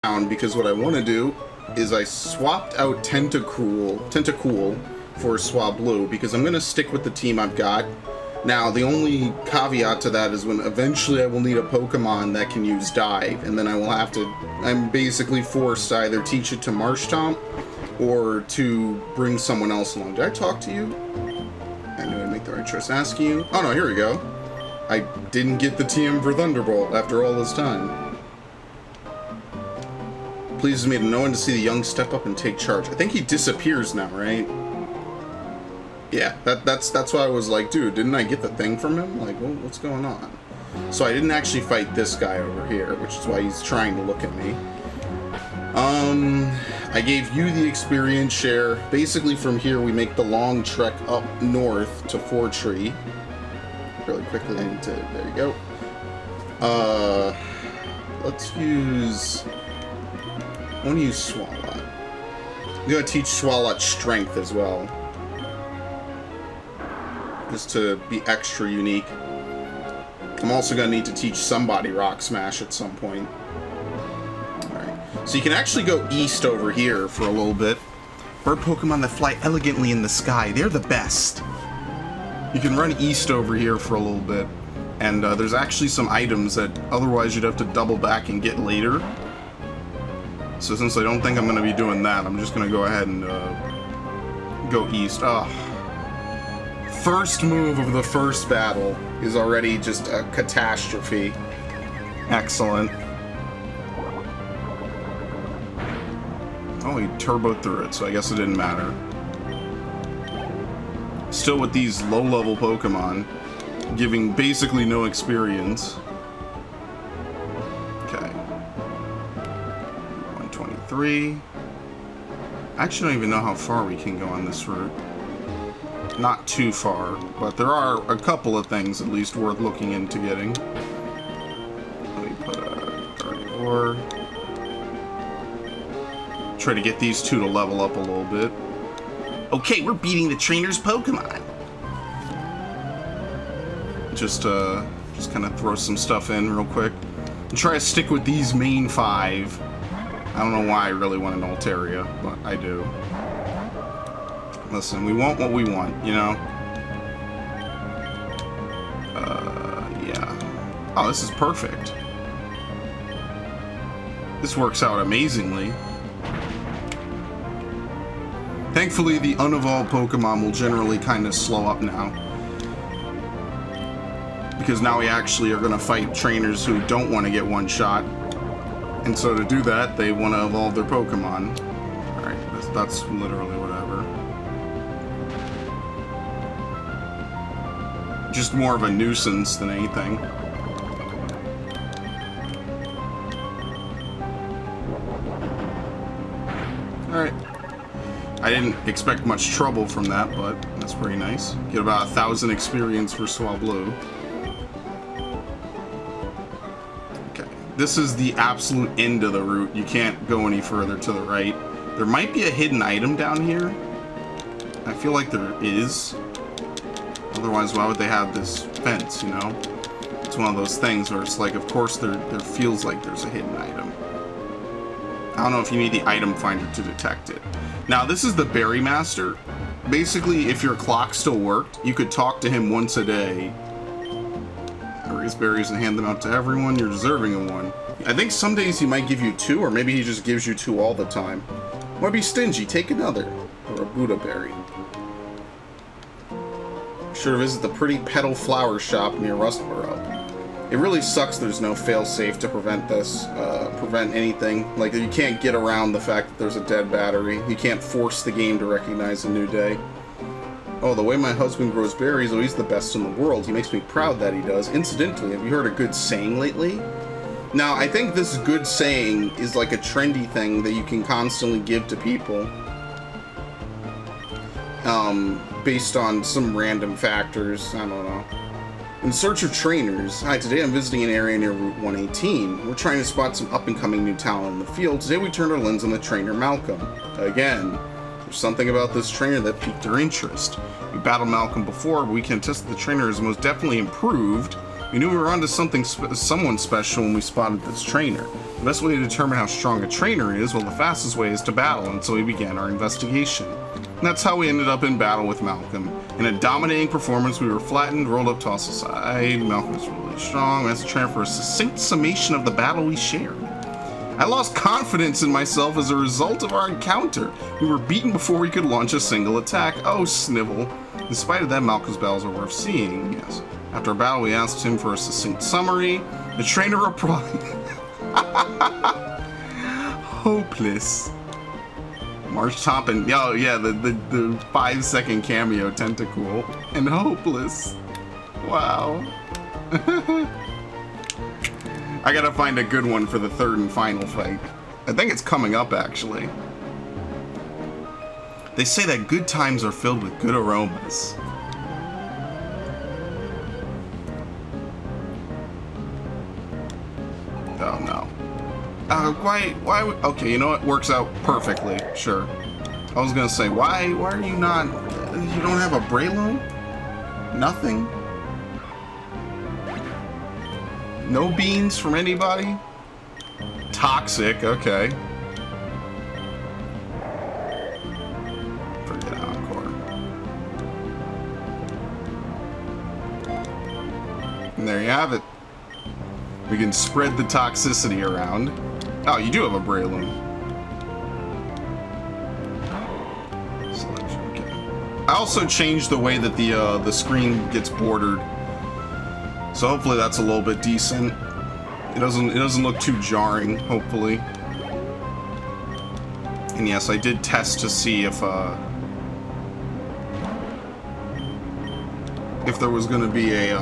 because what I want to do is I swapped out Tentacool for Swablu because I'm going to stick with the team I've got. Now, the only caveat to that is when eventually I will need a Pokemon that can use Dive, and then I will have to, I'm basically forced to either teach it to Marshtomp or to bring someone else along. Did I talk to you? I knew I'd make the right choice asking you. Oh no, here we go. I didn't get the TM for Thunderbolt after all this time. Pleases me to no one to see the young step up and take charge. I think he disappears now, right? Yeah, that's why I was like, dude, didn't I get the thing from him? Like, well, what's going on? So I didn't actually fight this guy over here, which is why he's trying to look at me. I gave you the experience share. Basically from here we make the long trek up north to Fortree. Really quickly I need to, there you go. Let's use, I want to use Swalot. I'm going to teach Swalot Strength as well. Just to be extra unique. I'm also going to need to teach somebody Rock Smash at some point. Alright, so you can actually go east over here for a little bit. Bird Pokemon that fly elegantly in the sky, they're the best. You can run east over here for a little bit. And there's actually some items that otherwise you'd have to double back and get later. So since I don't think I'm going to be doing that, I'm just going to go ahead and go east. First move of the first battle is already just a catastrophe. Excellent. Oh, he turboed through it, so I guess it didn't matter. Still with these low-level Pokemon, giving basically no experience. Okay. 123. I actually don't even know how far we can go on this route. Not too far, but there are a couple of things at least worth looking into getting. Let me put a Gardevoir. Try to get these two to level up a little bit. Okay, we're beating the trainer's Pokemon. Just kind of throw some stuff in real quick. And try to stick with these main 5. I don't know why I really want an Altaria, but I do. Listen, we want what we want, you know? Yeah. Oh, this is perfect. This works out amazingly. Thankfully, the unevolved Pokemon will generally kind of slow up now. Because now we actually are going to fight trainers who don't want to get one shot. And so to do that, they want to evolve their Pokemon. Alright, that's literally whatever. Just more of a nuisance than anything. Alright. I didn't expect much trouble from that, but that's pretty nice. Get about 1,000 experience for Swablu. Okay. This is the absolute end of the route. You can't go any further to the right. There might be a hidden item down here. I feel like there is. Otherwise, why would they have this fence, you know? It's one of those things where it's like, of course, there feels like there's a hidden item. I don't know if you need the item finder to detect it. Now, this is the Berry Master. Basically, if your clock still worked, you could talk to him once a day. Raise berries and hand them out to everyone. You're deserving of one. I think some days he might give you 2, or maybe he just gives you 2 all the time. Might be stingy. Take another. Or a Buddha Berry. Sure to visit the Pretty Petal Flower Shop near Rustboro. It really sucks there's no fail-safe to prevent this, prevent anything. Like, you can't get around the fact that there's a dead battery. You can't force the game to recognize a new day. Oh, the way my husband grows berries, oh, he's the best in the world. He makes me proud that he does. Incidentally, have you heard a good saying lately? Now, I think this good saying is like a trendy thing that you can constantly give to people. Based on some random factors, I don't know. In search of trainers. Hi, today I'm visiting an area near Route 118. We're trying to spot some up-and-coming new talent in the field. Today we turned our lens on the trainer Malcolm. Again, there's something about this trainer that piqued our interest. We battled Malcolm before, but we can attest that the trainer is most definitely improved We knew we were onto someone special when we spotted this trainer. The best way to determine how strong a trainer is, well, the fastest way is to battle, and so we began our investigation. And that's how we ended up in battle with Malcolm. In a dominating performance, we were flattened, rolled up, tossed aside. Malcolm was really strong. That's a trainer for a succinct summation of the battle we shared. I lost confidence in myself as a result of our encounter. We were beaten before we could launch a single attack. Oh, Snivel. In spite of that, Malcolm's battles are worth seeing, yes. After our battle, we asked him for a succinct summary. The trainer replied, hopeless. March Toppin, oh yeah, the 5-second cameo, Tentacool, and hopeless. Wow. I gotta find a good one for the third and final fight. I think it's coming up, actually. They say that good times are filled with good aromas. Oh no. Why, okay, you know what, works out perfectly, sure. I was gonna say, why are you not, you don't have a Breloom? Nothing? No beans from anybody? Toxic, okay. Forget Encore. And there you have it. We can spread the toxicity around. Oh, you do have a Breloom. Selection, okay. I also changed the way that the screen gets bordered, so hopefully that's a little bit decent. It doesn't look too jarring, hopefully. And yes, I did test to see if there was going to be a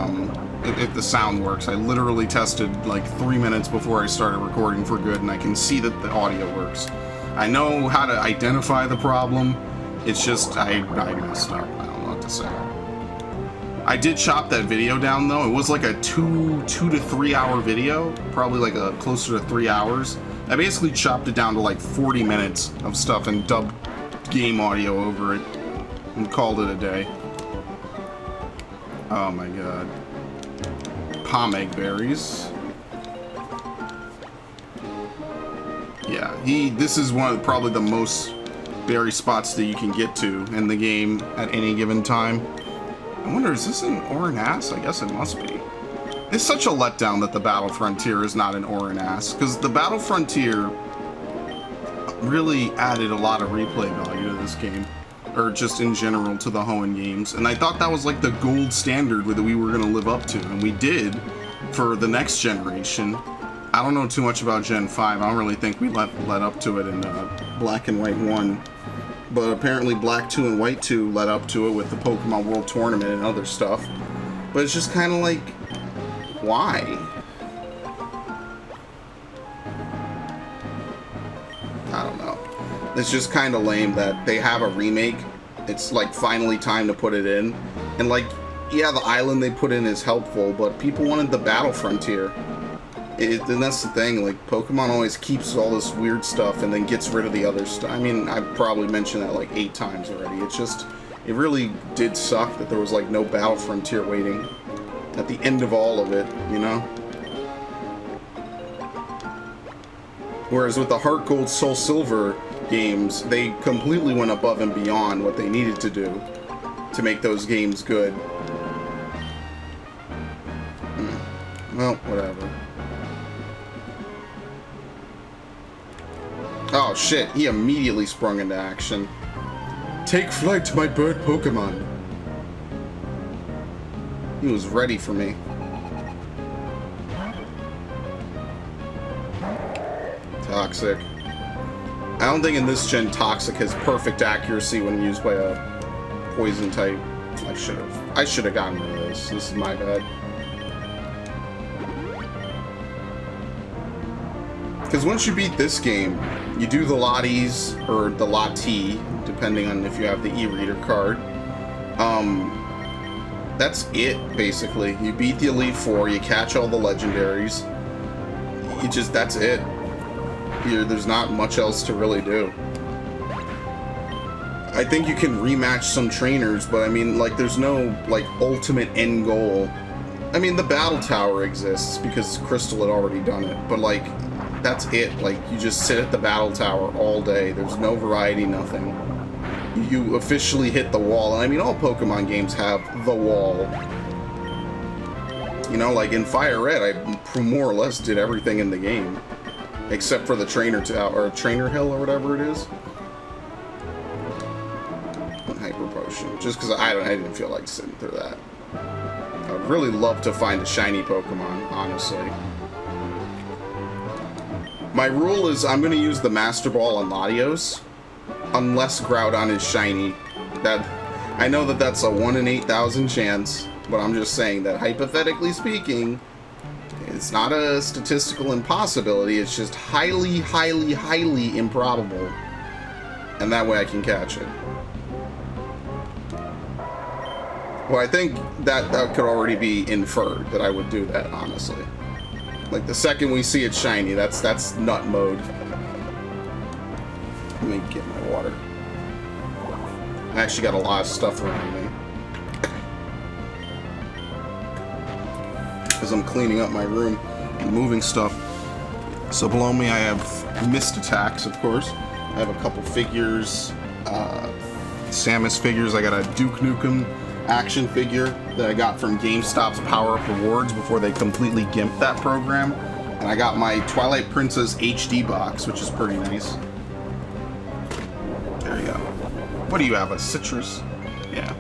if the sound works. I literally tested like 3 minutes before I started recording for good, and I can see that the audio works. I know how to identify the problem. It's just I messed up. I don't know what to say. I did chop that video down though. It was like a 2 to 3 hour video, probably like a closer to 3 hours. I basically chopped it down to like 40 minutes of stuff and dubbed game audio over it and called it a day. Oh my god. Pomegg berries. Yeah, this is one of probably the most berry spots that you can get to in the game at any given time. I wonder, is this an Oranass? I guess it must be. It's such a letdown that the Battle Frontier is not an Oranass, because the Battle Frontier really added a lot of replay value to this game, or just in general to the Hoenn games, and I thought that was like the gold standard that we were going to live up to, and we did for the next generation. I don't know too much about Gen 5. I don't really think we led up to it in Black and White 1. But apparently Black 2 and White 2 led up to it with the Pokemon World Tournament and other stuff. But it's just kind of like, why? I don't know. It's just kind of lame that they have a remake. It's like finally time to put it in. And like, yeah, the island they put in is helpful, but people wanted the Battle Frontier. And that's the thing, like, Pokemon always keeps all this weird stuff and then gets rid of the other stuff. I mean, I've probably mentioned that like 8 times already. It's just, it really did suck that there was like no Battle Frontier waiting at the end of all of it, you know? Whereas with the Heart Gold, Soul Silver games, they completely went above and beyond what they needed to do to make those games good. Well, whatever. Oh shit, he immediately sprung into action. Take flight to my bird Pokemon. He was ready for me. Toxic. I don't think in this gen Toxic has perfect accuracy when used by a poison type. I should have gotten rid of this. This is my bad. Because once you beat this game, you do the Lotties, or the Lottie, depending on if you have the e-reader card. That's it, basically. You beat the Elite Four, you catch all the legendaries. That's it. There's not much else to really do. I think you can rematch some trainers, but I mean, like, there's no, like, ultimate end goal I mean, the battle tower exists because Crystal had already done it, but like, that's it. Like, you just sit at the battle tower all day. There's no variety, nothing. You officially hit the wall. And I mean, all Pokemon games have the wall. You know, like in Fire Red, I more or less did everything in the game. Except for the Trainer Tower, or Trainer Hill, or whatever it is. And Hyper Potion. Just because I didn't feel like sitting through that. I'd really love to find a shiny Pokemon, honestly. My rule is I'm going to use the Master Ball on Latios, unless Groudon is shiny. I know that that's a 1 in 8,000 chance, but I'm just saying that hypothetically speaking, it's not a statistical impossibility, it's just highly, highly, highly improbable. And that way I can catch it. Well, I think that could already be inferred that I would do that, honestly. Like, the second we see it shiny, that's nut mode. Let me get my water. I actually got a lot of stuff around me. Because I'm cleaning up my room and moving stuff. So below me I have Mist Attacks, of course. I have a couple figures, Samus figures. I got a Duke Nukem action figure that I got from GameStop's Power Up Rewards before they completely gimped that program. And I got my Twilight Princess HD box, which is pretty nice. There you go. What do you have, a citrus? Yeah.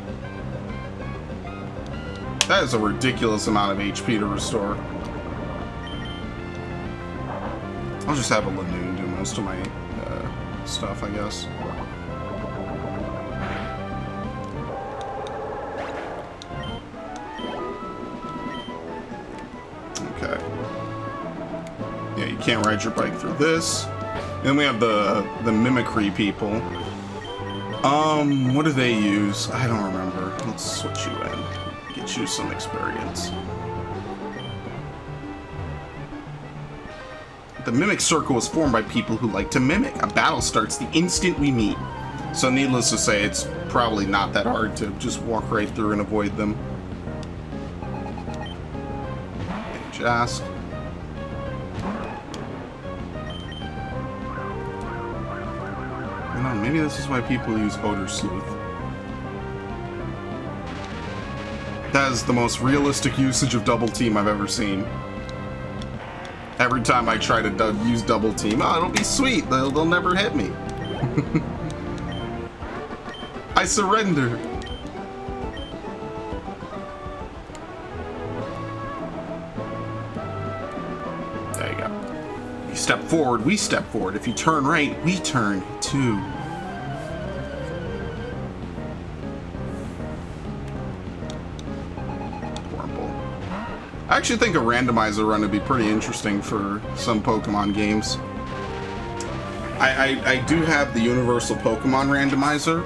That is a ridiculous amount of HP to restore. I'll just have a Lanoon do most of my stuff, I guess. Okay. Yeah, you can't ride your bike through this. And then we have the Mimicry people. What do they use? I don't remember. Let's switch you in. Get you some experience. The Mimic Circle was formed by people who like to mimic. A battle starts the instant we meet. So needless to say, it's probably not that hard to just walk right through and avoid them. Jask. I don't know, maybe this is why people use Odor Sleuth. That is the most realistic usage of Double Team I've ever seen. Every time I try to use Double Team, oh, it'll be sweet, they'll never hit me. I surrender. There you go. You step forward, we step forward. If you turn right, we turn too. I actually think a randomizer run would be pretty interesting for some Pokemon games. I do have the Universal Pokemon Randomizer,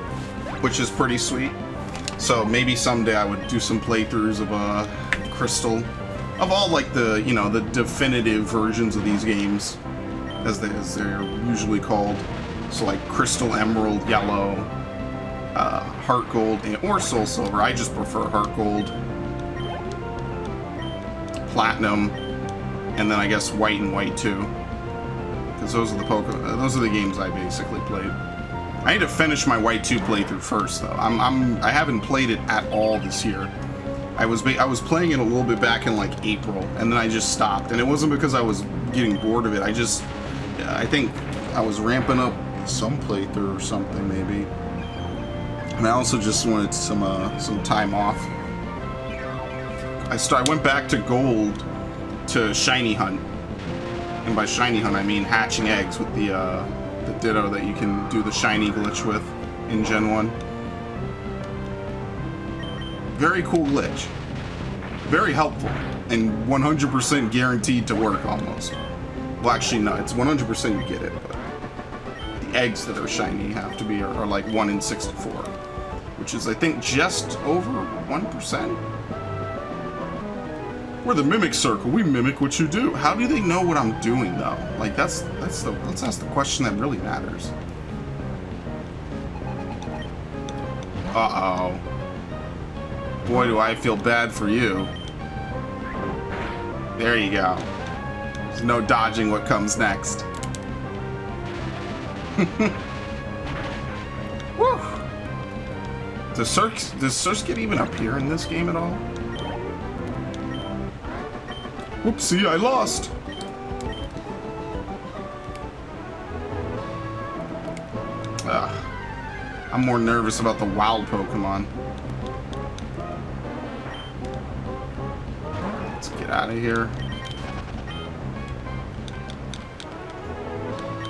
which is pretty sweet. So maybe someday I would do some playthroughs of Crystal, of all like the, you know, the definitive versions of these games, as they're usually called. So like Crystal, Emerald, Yellow, Heart Gold, or Soul Silver. I just prefer Heart Gold. Platinum, and then I guess White and White 2, because those are the games I basically played. I need to finish my White 2 playthrough first, though. I haven't played it at all this year. I was playing it a little bit back in like April, and then I just stopped. And it wasn't because I was getting bored of it. I think I was ramping up some playthrough or something maybe, and I also just wanted some time off. I went back to Gold to Shiny Hunt, and by Shiny Hunt I mean hatching eggs with the Ditto that you can do the Shiny glitch with in Gen 1. Very cool glitch. Very helpful, and 100% guaranteed to work almost. Well, actually no, it's 100% you get it, but the eggs that are shiny have to be are like 1 in 64, which is I think just over 1%. We're the Mimic Circle. We mimic what you do. How do they know what I'm doing, though? Like, let's ask the question that really matters. Uh-oh. Boy, do I feel bad for you. There you go. There's no dodging what comes next. Woo! Does Surskit even appear in this game at all? Whoopsie, I lost! Ugh. I'm more nervous about the wild Pokemon. Let's get out of here.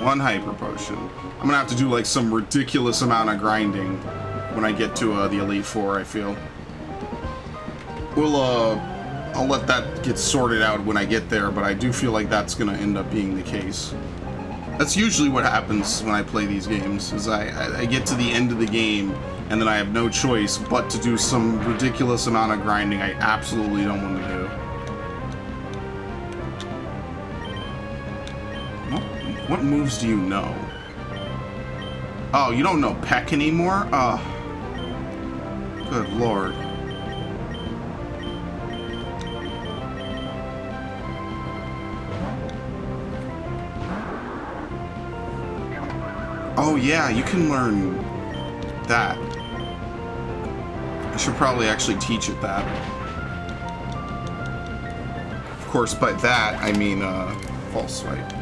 One Hyper Potion. I'm gonna have to do like some ridiculous amount of grinding when I get to the Elite Four, I feel. I'll let that get sorted out when I get there, but I do feel like that's gonna end up being the case. That's usually what happens when I play these games, is I get to the end of the game, and then I have no choice but to do some ridiculous amount of grinding I absolutely don't want to do. What moves do you know? Oh, you don't know Peck anymore? Oh. Good lord. Oh yeah, you can learn that. I should probably actually teach it that. Of course, by that, I mean, False Swipe.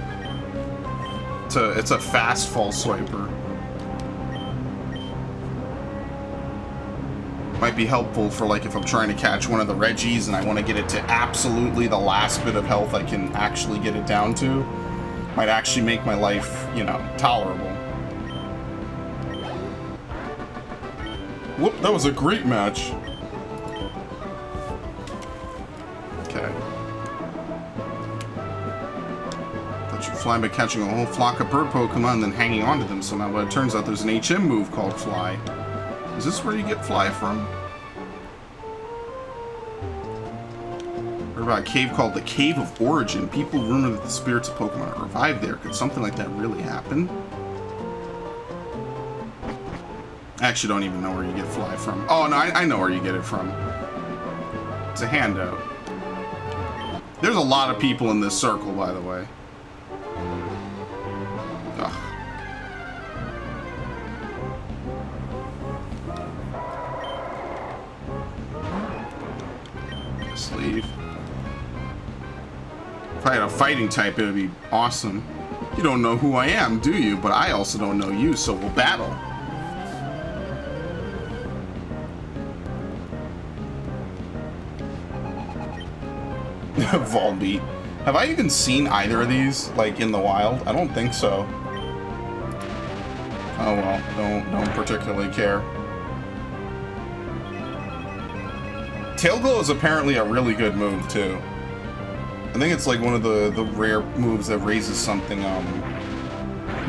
It's a fast False Swiper. Might be helpful for, like, if I'm trying to catch one of the Reggies and I want to get it to absolutely the last bit of health I can actually get it down to. Might actually make my life, you know, tolerable. Whoop, that was a great match. Okay. Thought you'd fly by catching a whole flock of bird Pokemon and then hanging on to them somehow, but it turns out there's an HM move called Fly. Is this where you get Fly from? Heard about a cave called the Cave of Origin. People rumor that the spirits of Pokemon are revived there. Could something like that really happen? I actually don't even know where you get Fly from. Oh, no, I know where you get it from. It's a handout. There's a lot of people in this circle, by the way. Ugh. Just leave. If I had a fighting type, it would be awesome. You don't know who I am, do you? But I also don't know you, so we'll battle. Volbeat. Have I even seen either of these, like, in the wild? I don't think so. Oh well, don't particularly care. Tail Glow is apparently a really good move, too. I think it's like one of the rare moves that raises something,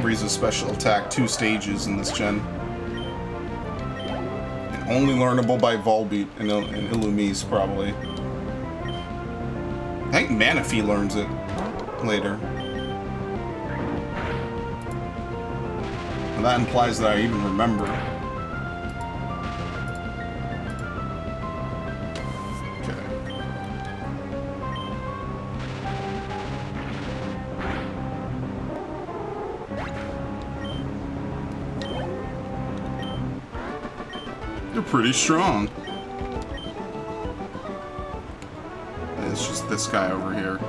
raises special attack 2 stages in this gen. And only learnable by Volbeat and Illumise, probably. I think Manaphy learns it later. And that implies that I even remember. Okay. You're pretty strong. It's just this guy over here.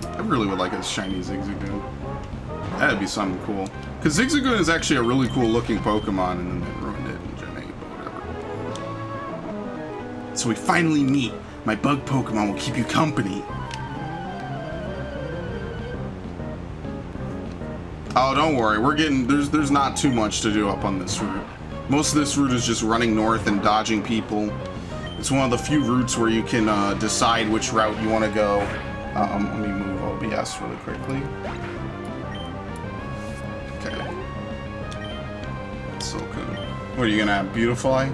I really would like a shiny Zigzagoon. That'd be something cool. Because Zigzagoon is actually a really cool looking Pokemon, and then they ruined it in Gen 8, but whatever. So we finally meet. My bug Pokemon will keep you company. Oh, don't worry. We're getting... There's not too much to do up on this route. Most of this route is just running north and dodging people. It's one of the few routes where you can decide which route you want to go. Let me move OBS really quickly. Okay. Silcoon. What are you gonna have? Beautifly?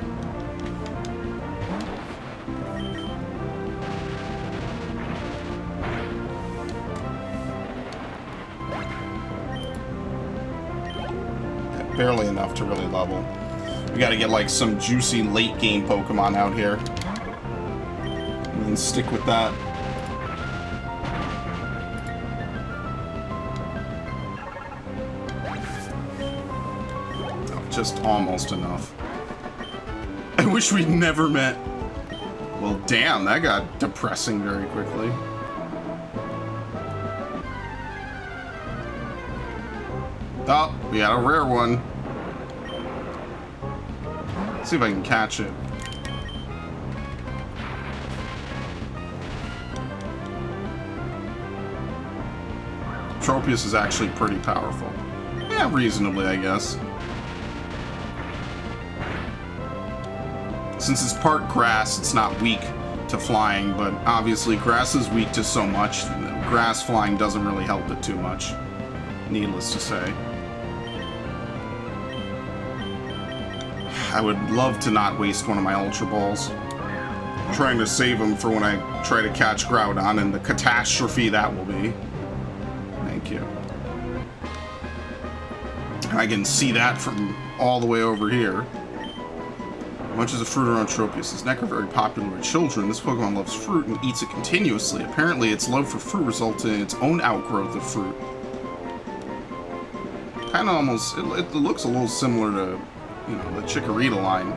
Barely enough to really level. We gotta get like some juicy late game Pokemon out here. And then stick with that. Oh, just almost enough. I wish we'd never met. Well, damn, that got depressing very quickly. Oh, we got a rare one. Let's see if I can catch it. Tropius is actually pretty powerful. Yeah, reasonably, I guess. Since it's part grass, it's not weak to flying, but obviously grass is weak to so much. Grass flying doesn't really help it too much, needless to say. I would love to not waste one of my Ultra Balls. I'm trying to save them for when I try to catch Groudon and the catastrophe that will be. Thank you. I can see that from all the way over here. Much as a fruit around Tropius, this neck are very popular with children. This Pokemon loves fruit and eats it continuously. Apparently, its love for fruit results in its own outgrowth of fruit. Kind of almost, it looks a little similar to, you know, the Chikorita line.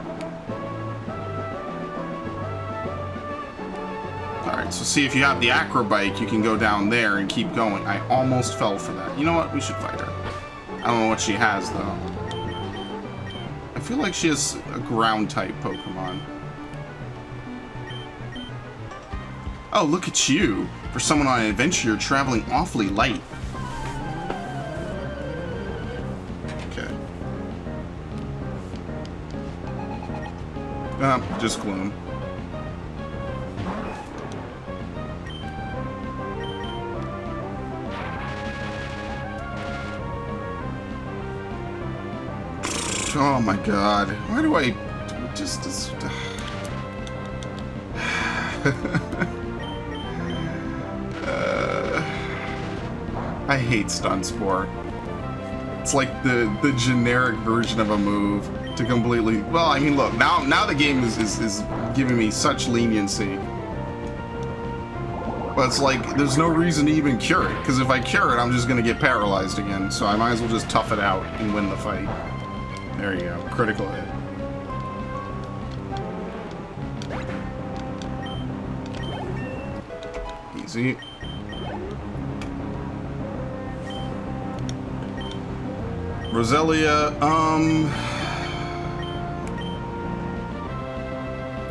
Alright, so see, if you have the Acrobike, you can go down there and keep going. I almost fell for that. You know what? We should fight her. I don't know what she has, though. I feel like she has a ground-type Pokemon. Oh, look at you. For someone on an adventure, you're traveling awfully light. Okay. Just Gloom. Oh my god. Why do I just I hate Stun Spore. It's like the generic version of a move to completely... Well, I mean, look, now the game is giving me such leniency. But it's like, there's no reason to even cure it, because if I cure it, I'm just going to get paralyzed again, so I might as well just tough it out and win the fight. There you go. Critical hit. Easy. Roselia,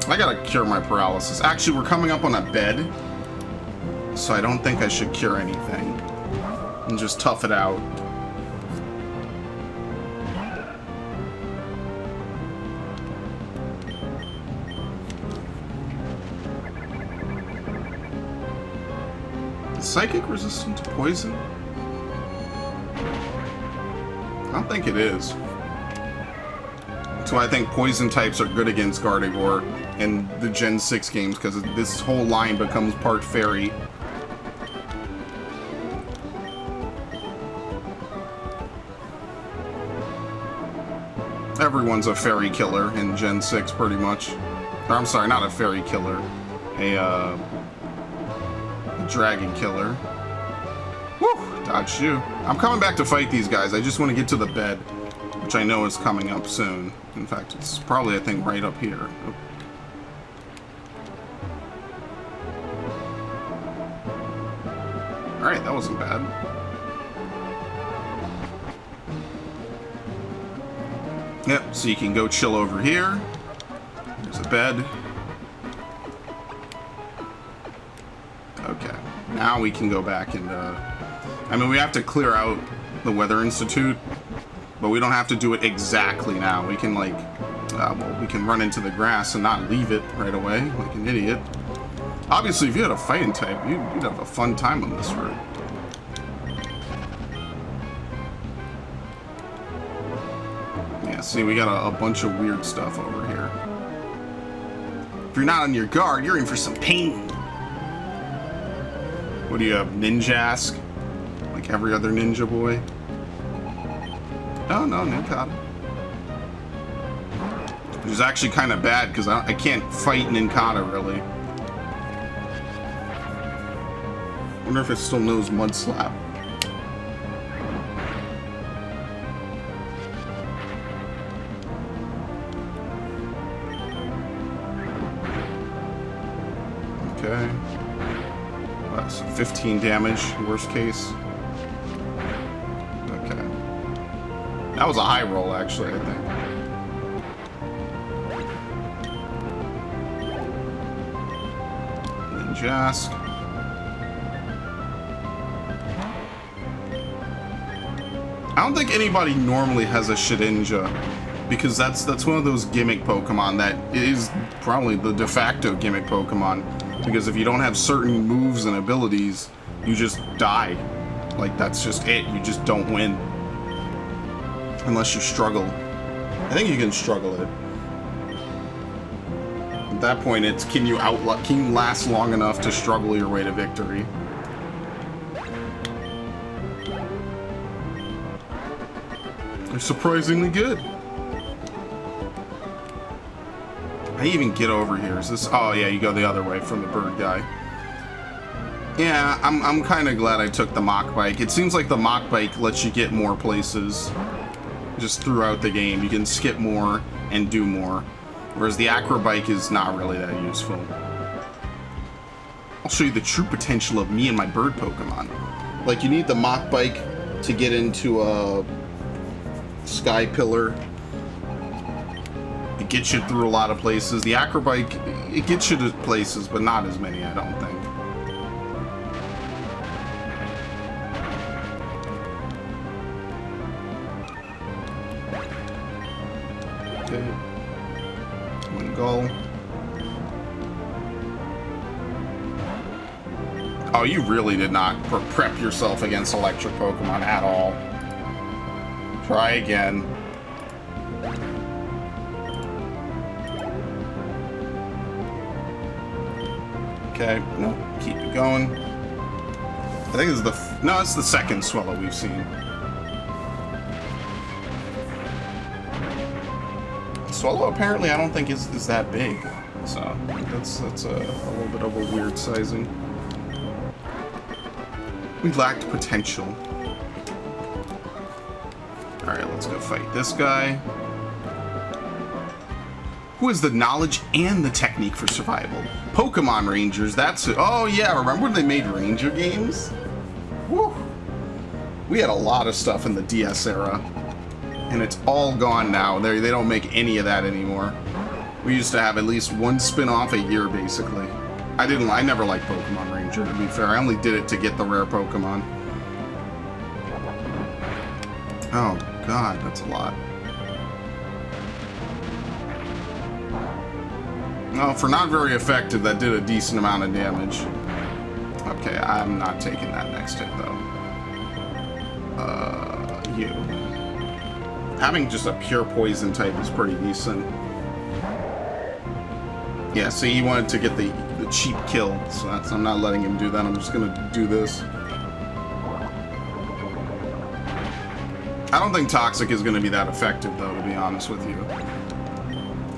I gotta cure my paralysis. Actually, we're coming up on a bed, so I don't think I should cure anything. And just tough it out. Psychic resistant to poison? I don't think it is. So I think poison types are good against Gardevoir in the Gen 6 games because this whole line becomes part fairy. Everyone's a fairy killer in Gen 6 pretty much. Or, I'm sorry, not a fairy killer. A dragon killer. Woo! Dodged you. I'm coming back to fight these guys. I just want to get to the bed, which I know is coming up soon. In fact, it's probably, I think, right up here. Oh. Alright, that wasn't bad. Yep, so you can go chill over here. There's a bed. Okay, now we can go back and, I mean, we have to clear out the Weather Institute, but we don't have to do it exactly now. We can, like, well, we can run into the grass and not leave it right away, like an idiot. Obviously, if you had a fighting type, you'd have a fun time on this route. Yeah, see, we got a bunch of weird stuff over here. If you're not on your guard, you're in for some pain. What do you have, Ninjask? Like every other ninja boy? Oh, no, Ninkata. Which is actually kind of bad, because I can't fight Nincada, really. I wonder if it still knows Mud Slap. Okay. That's 15 damage, worst case. Okay. That was a high roll, actually, I think. Ninjask. I don't think anybody normally has a Shedinja, because that's one of those gimmick Pokemon that is probably the de facto gimmick Pokemon. Because if you don't have certain moves and abilities, you just die. Like, that's just it. You just don't win. Unless you struggle. I think you can struggle it. At that point, it's can you last long enough to struggle your way to victory? They're surprisingly good. How do you even get over here? Is this... Oh, yeah, you go the other way from the bird guy. Yeah, I'm kind of glad I took the Mach Bike. It seems like the Mach Bike lets you get more places just throughout the game. You can skip more and do more. Whereas the Acro Bike is not really that useful. I'll show you the true potential of me and my bird Pokemon. Like, you need the Mach Bike to get into a Sky Pillar. It gets you through a lot of places. The Acro Bike, it gets you to places, but not as many, I don't think. Okay. Wingull. Oh, you really did not prep yourself against electric Pokemon at all. Try again. Okay, no, keep it going. I think it's no, it's the second Swellow we've seen. Swellow apparently I don't think is that big, so that's a little bit of a weird sizing. We lacked potential. All right, let's go fight this guy. Who has the knowledge and the technique for survival? Pokemon Rangers, that's it. Oh yeah, remember when they made Ranger games? Woo! We had a lot of stuff in the DS era. And it's all gone now. They don't make any of that anymore. We used to have at least one spin-off a year, basically. I never liked Pokemon Ranger, to be fair. I only did it to get the rare Pokemon. Oh god, that's a lot. Well, for not very effective, that did a decent amount of damage. Okay, I'm not taking that next hit, though. You. Having just a pure poison type is pretty decent. Yeah, so he wanted to get the cheap kill, so I'm not letting him do that. I'm just gonna do this. I don't think Toxic is gonna be that effective, though, to be honest with you.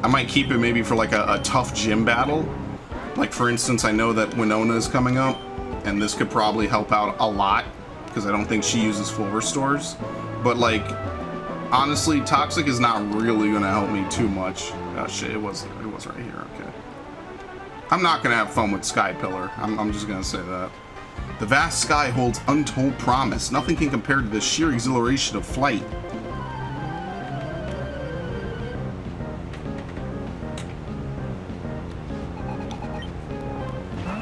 I might keep it maybe for like a tough gym battle. Like, for instance, I know that Winona is coming up, and this could probably help out a lot, because I don't think she uses full restores. But, like, honestly, Toxic is not really going to help me too much. Oh, shit, it was right here, okay. I'm not going to have fun with Sky Pillar. I'm just going to say that. The vast sky holds untold promise. Nothing can compare to the sheer exhilaration of flight.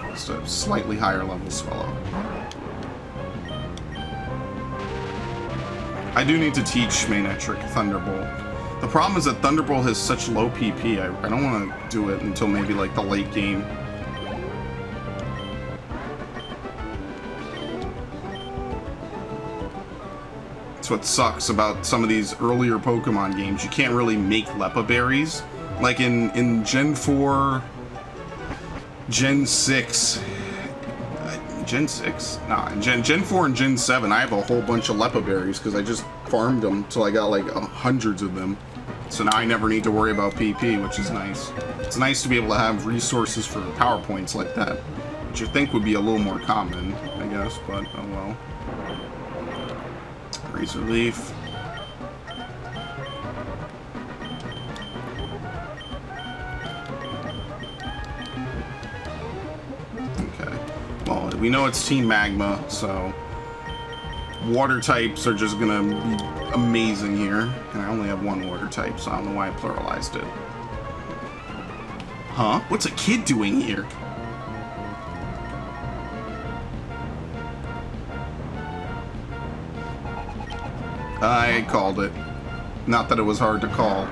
Just a slightly higher level Swellow. I do need to teach Manectric Thunderbolt. The problem is that Thunderbolt has such low PP. I don't want to do it until maybe like the late game. That's what sucks about some of these earlier Pokemon games. You can't really make Leppa Berries. Like in Gen 4, Gen 6... Gen 6? Nah, in Gen 4 and Gen 7, I have a whole bunch of Leppa Berries because I just farmed them till I got like hundreds of them. So now I never need to worry about PP, which is nice. It's nice to be able to have resources for PowerPoints like that, which you think would be a little more common, I guess, but oh well. Razor Leaf. Okay. Well, we know it's Team Magma, so water types are just gonna be amazing here. And I only have one water type, so I don't know why I pluralized it. Huh? What's a kid doing here? I called it. Not that it was hard to call.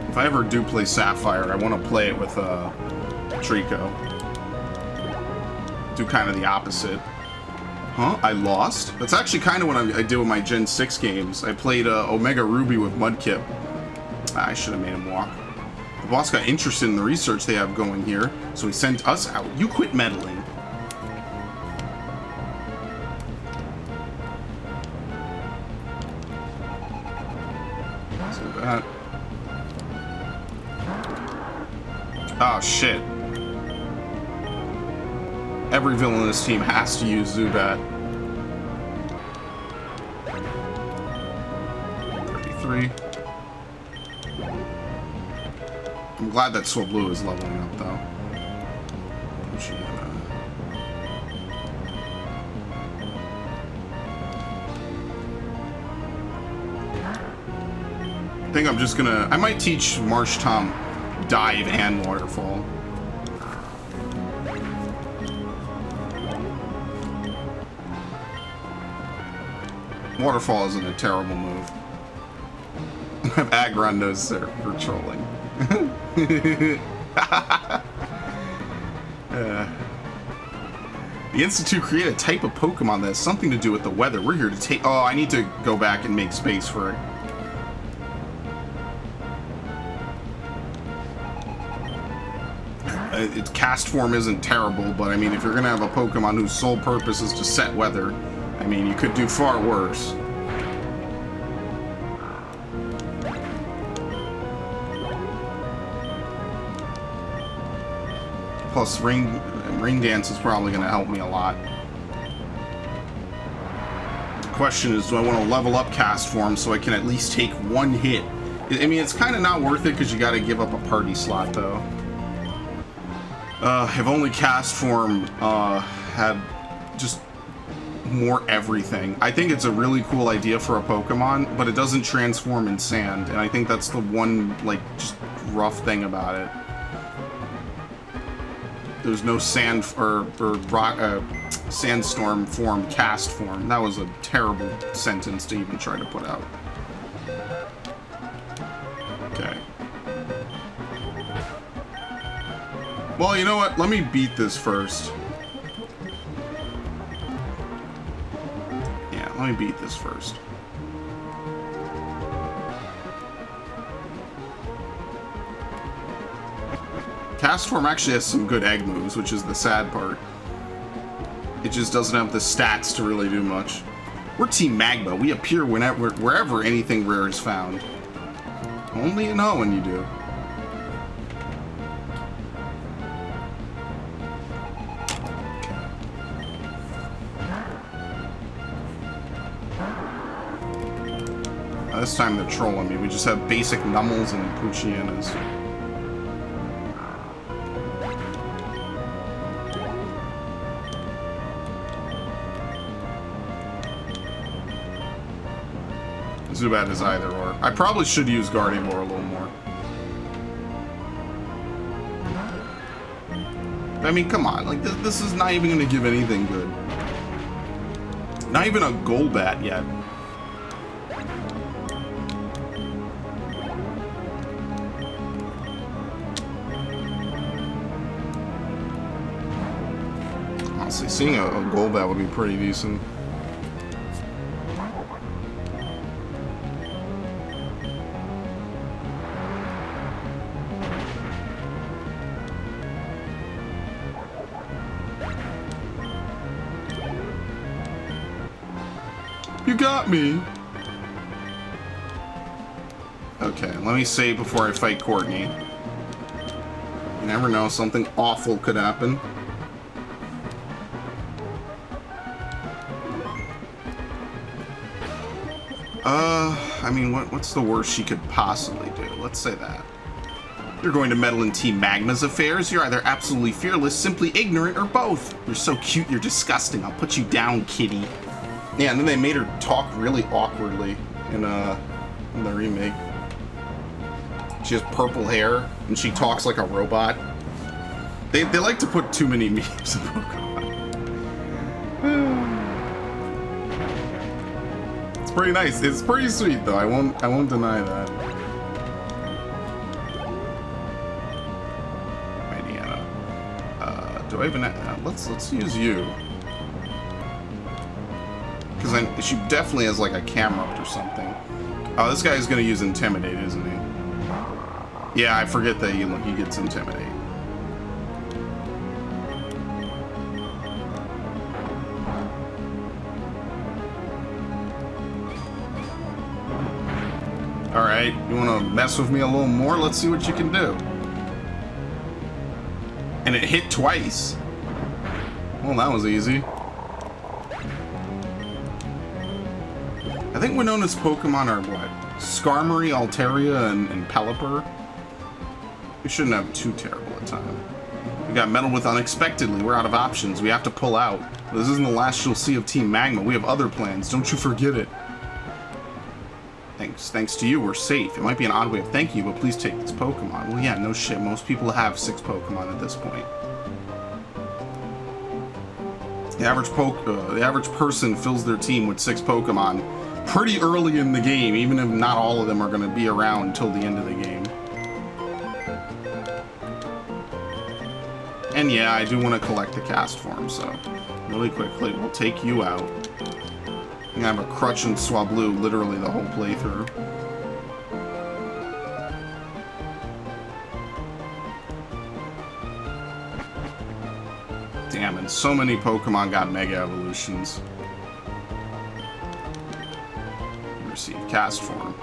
If I ever do play Sapphire, I want to play it with Trico. Do kind of the opposite. Huh? I lost? That's actually kind of what I did with my Gen 6 games. I played Omega Ruby with Mudkip. I should have made him walk. The boss got interested in the research they have going here, so he sent us out. You quit meddling. So that. Oh, shit. Every villain in this team has to use Zubat. 33. I'm glad that Swablu is leveling up, though. I think I'm just gonna... I might teach Marshtomp Dive and Waterfall. Waterfall isn't a terrible move. Aggron knows there for trolling. The Institute created a type of Pokemon that has something to do with the weather. We're here to take... Oh, I need to go back and make space for it. Its cast form isn't terrible, but I mean, if you're gonna have a Pokemon whose sole purpose is to set weather, I mean, you could do far worse. Plus, Ring Dance is probably gonna help me a lot. The question is, do I want to level up cast form so I can at least take one hit? I mean, it's kind of not worth it because you got to give up a party slot, though. If only cast form had just more everything. I think it's a really cool idea for a Pokemon, but it doesn't transform in sand, and I think that's the one, like, just rough thing about it. There's no sand or rock, sandstorm form, cast form. That was a terrible sentence to even try to put out. Okay. Well, you know what? Let me beat this first. Yeah, let me beat this first. Cast form actually has some good egg moves, which is the sad part. It just doesn't have the stats to really do much. We're Team Magma. We appear wherever anything rare is found. Only you know when you do. This time they're trolling me. We just have basic Nummels and Poochyenas. Zubat is either or. I probably should use Gardevoir a little more. I mean, come on. Like, this is not even going to give anything good. Not even a Golbat yet. Honestly, seeing a Golbat would be pretty decent. You got me. Okay, let me save before I fight Courtney. You never know, something awful could happen. I mean, what's the worst she could possibly do? Let's say that. You're going to meddle in Team Magma's affairs? You're either absolutely fearless, simply ignorant, or both. You're so cute, you're disgusting. I'll put you down, kitty. Yeah, and then they made her talk really awkwardly in the remake. She has purple hair, and she talks like a robot. They like to put too many memes in Pokemon. It's pretty nice. It's pretty sweet, though. I won't deny that. Do I even let's use you, because she definitely has like a camera up or something. Oh, this guy's gonna use Intimidate, isn't he? Yeah, I forget that he gets Intimidate. All right, you want to mess with me a little more? Let's see what you can do. And it hit twice. Well, that was easy. I think Winona's Pokemon are what? Skarmory, Altaria, and Pelipper. We shouldn't have too terrible a time. We got meddled with unexpectedly. We're out of options. We have to pull out. This isn't the last you'll see of Team Magma. We have other plans. Don't you forget it. Thanks to you, we're safe. It might be an odd way of thanking you, but please take this Pokemon. Well, yeah, no shit. Most people have 6 Pokemon at this point. The average person fills their team with 6 Pokemon pretty early in the game, even if not all of them are going to be around until the end of the game. And yeah, I do want to collect the cast form, so really quickly, we'll take you out. I have a Crutch and Swablu literally the whole playthrough. Damn, and so many Pokemon got Mega Evolutions. Receive cast form.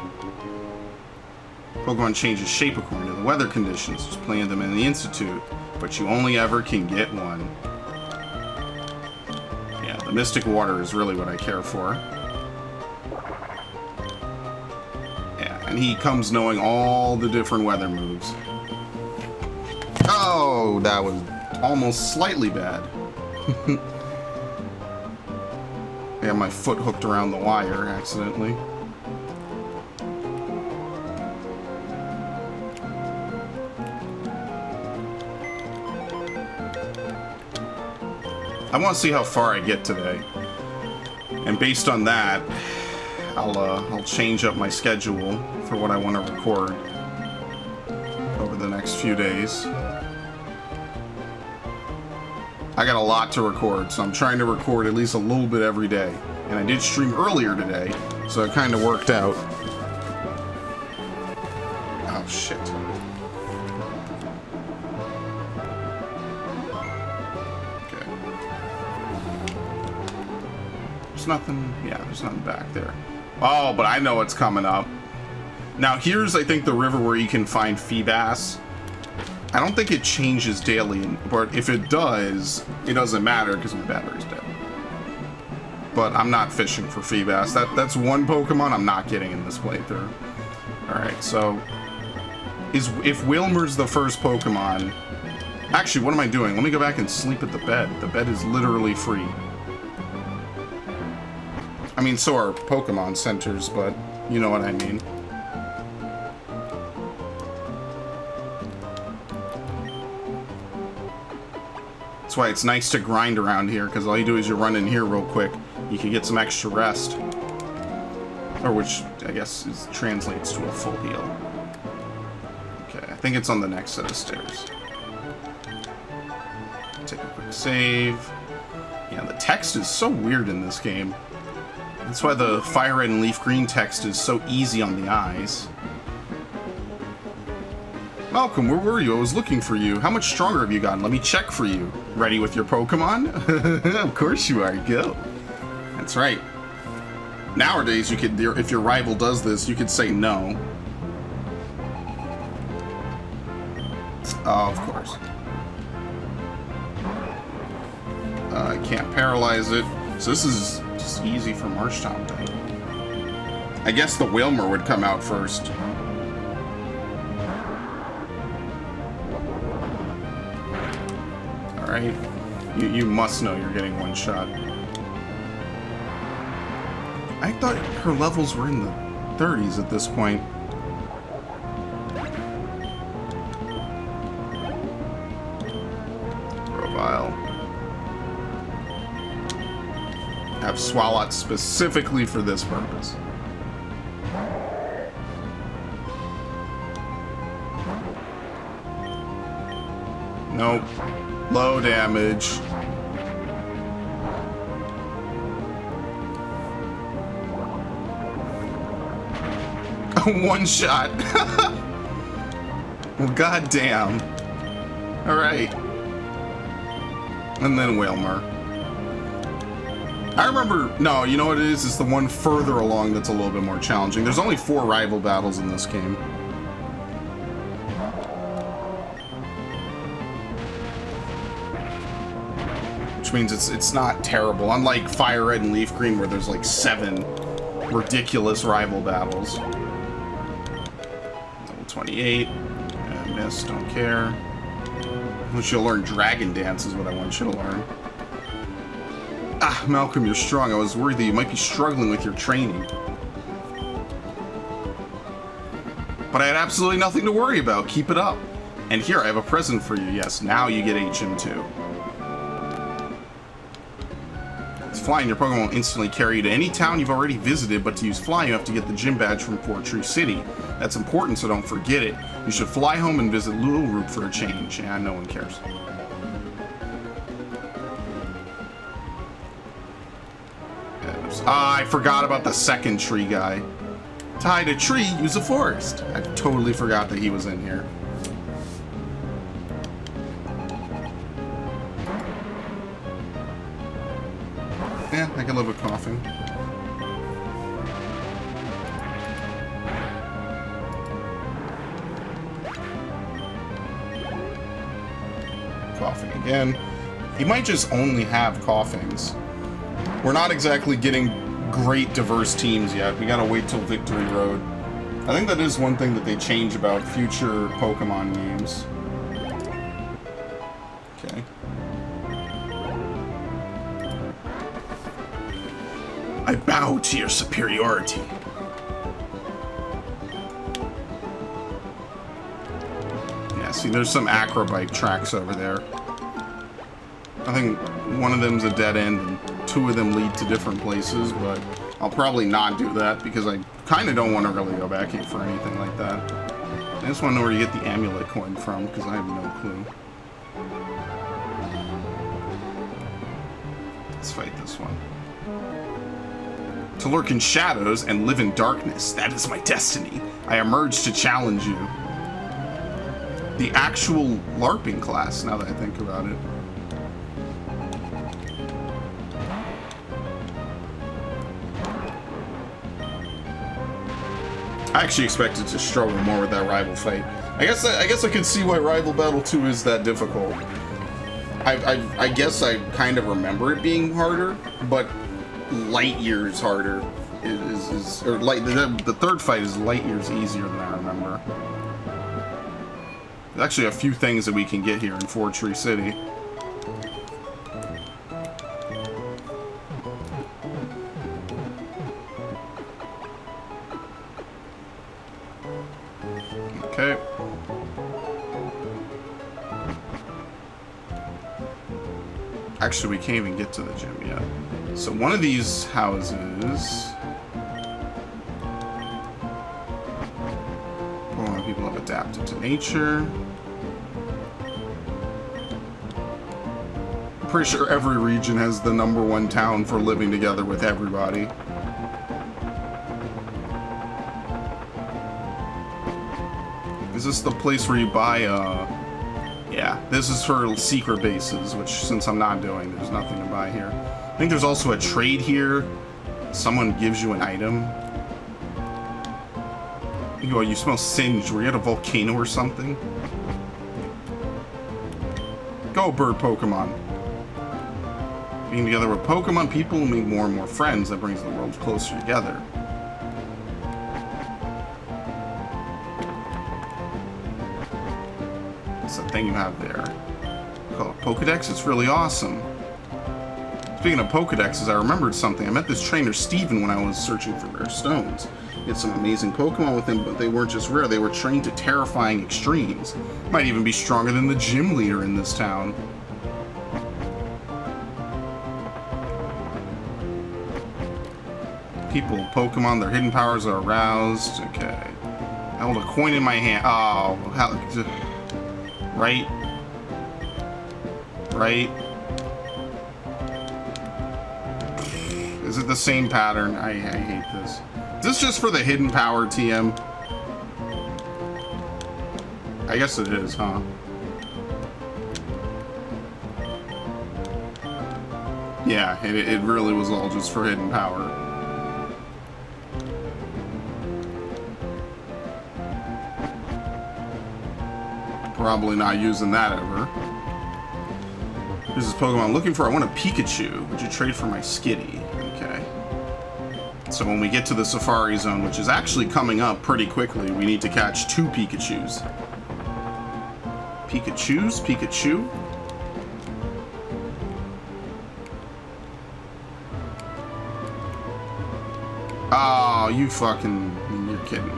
Pokemon changes shape according to the weather conditions. There's plenty of them in the Institute, but you only ever can get one. The Mystic Water is really what I care for. Yeah, and he comes knowing all the different weather moves. Oh, that was almost slightly bad. I got my foot hooked around the wire accidentally. I want to see how far I get today, and based on that, I'll change up my schedule for what I want to record over the next few days. I got a lot to record, so I'm trying to record at least a little bit every day, and I did stream earlier today, so it kind of worked out. Oh shit. Nothing, yeah, there's nothing back there. Oh, but I know what's coming up. Now here's, I think, the river where you can find Feebas. I don't think it changes daily, but if it does, it doesn't matter because my battery's dead. But I'm not fishing for Feebas. That's one Pokemon I'm not getting in this playthrough. Alright, so if Wilmer's the first Pokemon... Actually, what am I doing? Let me go back and sleep at the bed. The bed is literally free. I mean, so are Pokemon centers, but you know what I mean. That's why it's nice to grind around here, because all you do is you run in here real quick. You can get some extra rest. Or which, I guess, translates to a full heal. Okay, I think it's on the next set of stairs. Take a quick save. Yeah, the text is so weird in this game. That's why the Fire Red and Leaf Green text is so easy on the eyes. Malcolm, where were you? I was looking for you. How much stronger have you gotten? Let me check for you. Ready with your Pokemon? Of course you are. Go. That's right. Nowadays, you could, if your rival does this, you could say no. Oh, of course. I can't paralyze it. So this is just easy for Marshtomp then. I guess the Wailmer would come out first. Alright. You must know you're getting one shot. I thought her levels were in the 30s at this point. Grovyle. Have Swalot specifically for this purpose. Nope. Low damage. One shot. Well, goddamn. Alright. And then Wailmer. I remember... No, you know what it is? It's the one further along that's a little bit more challenging. There's only 4 rival battles in this game. Which means it's not terrible. Unlike Fire Red and Leaf Green, where there's like 7 ridiculous rival battles. Level 28. Miss, don't care. I want you to learn Dragon Dance is what I want you to learn. Ah, Malcolm, you're strong. I was worried that you might be struggling with your training. But I had absolutely nothing to worry about. Keep it up. And here, I have a present for you. Yes, now you get HM2. Flying, your Pokemon will instantly carry you to any town you've already visited, but to use Fly, you have to get the gym badge from Fort Tree City. That's important, so don't forget it. You should fly home and visit Little Root for a change. Yeah, no one cares. I forgot about the second tree guy. To hide a tree, use a forest. I totally forgot that he was in here. Yeah, I can live with coughing. Coughing again. He might just only have coughings. We're not exactly getting great diverse teams yet. We gotta wait till Victory Road. I think that is one thing that they change about future Pokemon games. Okay. I bow to your superiority. Yeah, see, there's some Acrobike tracks over there. I think one of them's a dead end, and 2 of them lead to different places, but I'll probably not do that because I kind of don't want to really go back in for anything like that. I just want to know where you get the amulet coin from because I have no clue. Let's fight this one. To lurk in shadows and live in darkness, that is my destiny. I emerged to challenge you. The actual LARPing class, now that I think about it. I actually expected to struggle more with that rival fight. I guess I could see why Rival Battle 2 is that difficult. I guess I kind of remember it being harder, but light years harder or light. The third fight is light years easier than I remember. There's actually a few things that we can get here in Fort Tree City. Okay. Actually, we can't even get to the gym yet. So one of these houses... A lot of people have adapted to nature. I'm pretty sure every region has the #1 town for living together with everybody. Is this the place where you buy, yeah, this is for secret bases, which since I'm not doing, there's nothing to buy here. I think there's also a trade here. Someone gives you an item. You smell singed. Were you at a volcano or something? Go, bird Pokemon. Being together with Pokemon, people will make more and more friends. That brings the world closer together. What's that thing you have there? Called a Pokedex? It's really awesome. Speaking of Pokedexes, I remembered something. I met this trainer, Steven, when I was searching for rare stones. He had some amazing Pokemon with him, but they weren't just rare. They were trained to terrifying extremes. Might even be stronger than the gym leader in this town. People, Pokemon, their hidden powers are aroused. Okay. I hold a coin in my hand. Oh, how... Right? Right? Is it the same pattern? I hate this. Is this just for the hidden power, TM? I guess it is, huh? Yeah, it really was all just for hidden power. Probably not using that ever. This is Pokemon I'm looking for. I want a Pikachu. Would you trade for my Skitty? Okay. So when we get to the Safari Zone, which is actually coming up pretty quickly, we need to catch 2 Pikachus. Pikachu? Oh, you fucking... You're kidding me.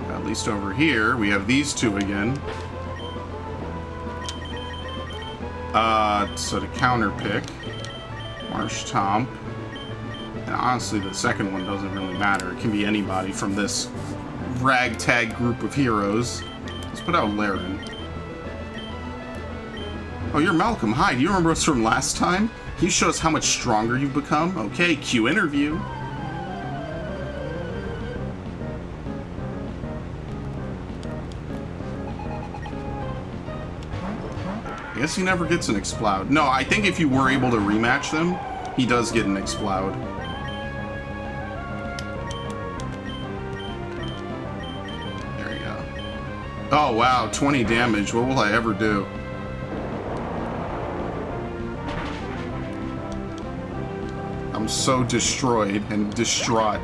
At least over here, we have these 2 again. So to counter pick, Marshtomp. And honestly, the second one doesn't really matter. It can be anybody from this ragtag group of heroes. Let's put out Laren. Oh, you're Malcolm. Hi, do you remember us from last time? Can you show us how much stronger you've become? Okay, cue interview. I guess he never gets an Exploud. No, I think if you were able to rematch them, he does get an Exploud. There you go. Oh, wow, 20 damage. What will I ever do? I'm so destroyed and distraught.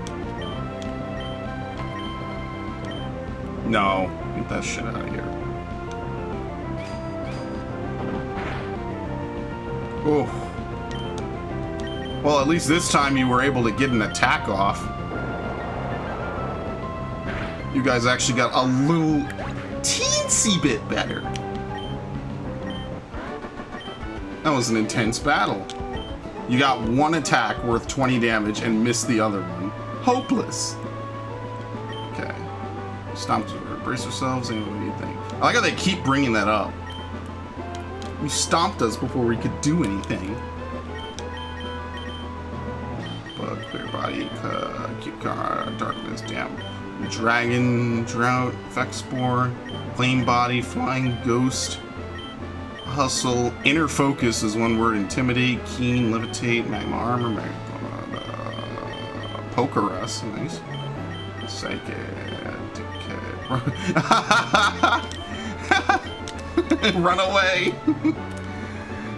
No, get that shit out of here. Oh. Well, at least this time you were able to get an attack off. You guys actually got a little teensy bit better. That was an intense battle. You got one attack worth 20 damage and missed the other one. Hopeless. Okay. Stop to brace yourselves. And what do you think? I like how they keep bringing that up. You stomped us before we could do anything. Bug, clear body, keep darkness, damn. Dragon, drought, effect spore, flame body, flying ghost, hustle, inner focus is one word, intimidate, keen, levitate, magma armor, Pokerus, nice. Psychic, run away.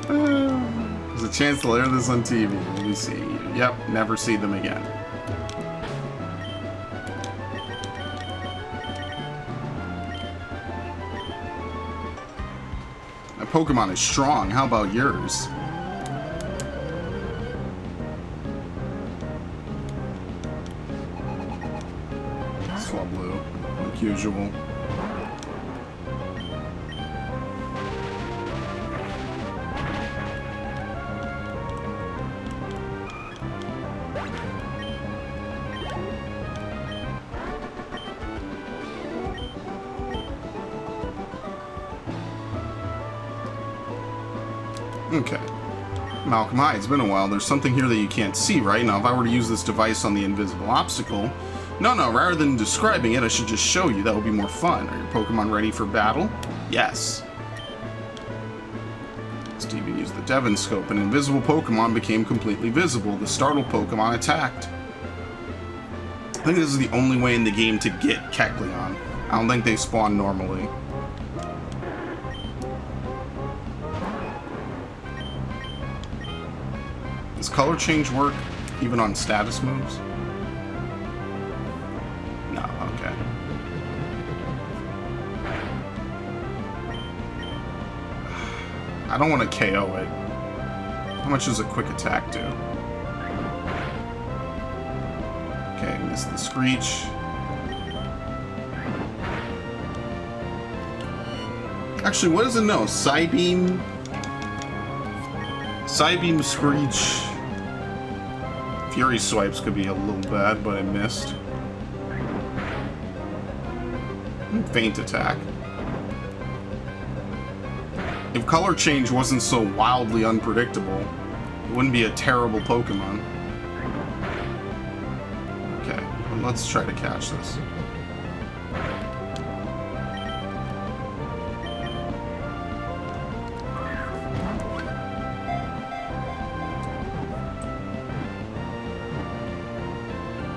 There's a chance they'll air this on TV. Let me see. Yep, never see them again. My Pokemon is strong. How about yours? Swablu, like usual. Okay. Malcolm, hi, it's been a while. There's something here that you can't see, right? Now, if I were to use this device on the invisible obstacle... No, rather than describing it, I should just show you. That would be more fun. Are your Pokemon ready for battle? Yes. Steven used the Devon Scope. An invisible Pokemon became completely visible. The startled Pokemon attacked. I think this is the only way in the game to get Kecleon. I don't think they spawn normally. Does color change work even on status moves? No, okay. I don't want to KO it. How much does a quick attack do? Okay, miss the Screech. Actually, what does it know? Psybeam? Psybeam, Screech. Fury Swipes could be a little bad, but I missed. Feint Attack. If color change wasn't so wildly unpredictable, it wouldn't be a terrible Pokemon. Okay, well, let's try to catch this.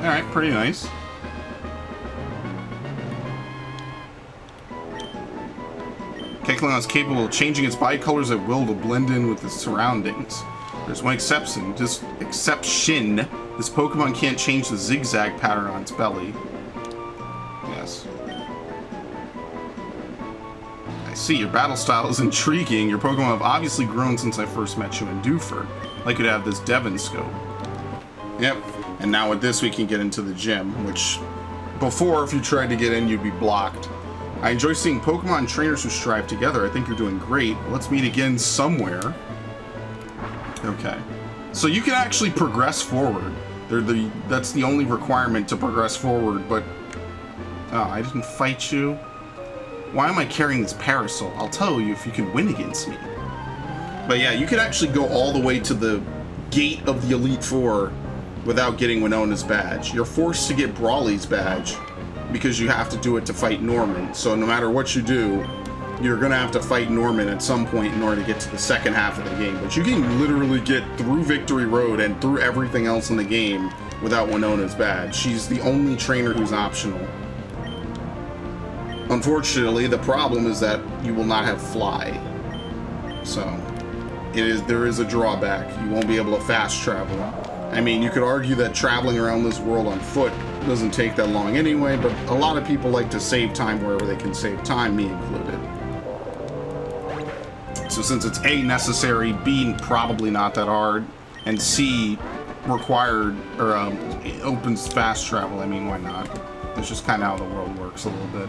Alright, pretty nice. Kecleon is capable of changing its body colors at will to blend in with its surroundings. There's one exception. This Pokemon can't change the zigzag pattern on its belly. Yes. I see, your battle style is intriguing. Your Pokemon have obviously grown since I first met you in Dewford. Like you'd have this Devon Scope. Yep. And now with this we can get into the gym, which before, if you tried to get in, you'd be blocked. I enjoy seeing Pokemon trainers who strive together. I think you're doing great. Let's meet again somewhere. Okay. So you can actually progress forward. That's the only requirement to progress forward, but... Oh, I didn't fight you. Why am I carrying this parasol? I'll tell you if you can win against me. But yeah, you can actually go all the way to the gate of the Elite Four without getting Winona's badge. You're forced to get Brawly's badge because you have to do it to fight Norman. So no matter what you do, you're gonna have to fight Norman at some point in order to get to the second half of the game. But you can literally get through Victory Road and through everything else in the game without Winona's badge. She's the only trainer who's optional. Unfortunately, the problem is that you will not have Fly. So there is a drawback. You won't be able to fast travel. I mean, you could argue that traveling around this world on foot doesn't take that long anyway, but a lot of people like to save time wherever they can save time, me included. So since it's A, necessary, B, probably not that hard, and C, required, or opens fast travel, I mean, why not? It's just kind of how the world works a little bit.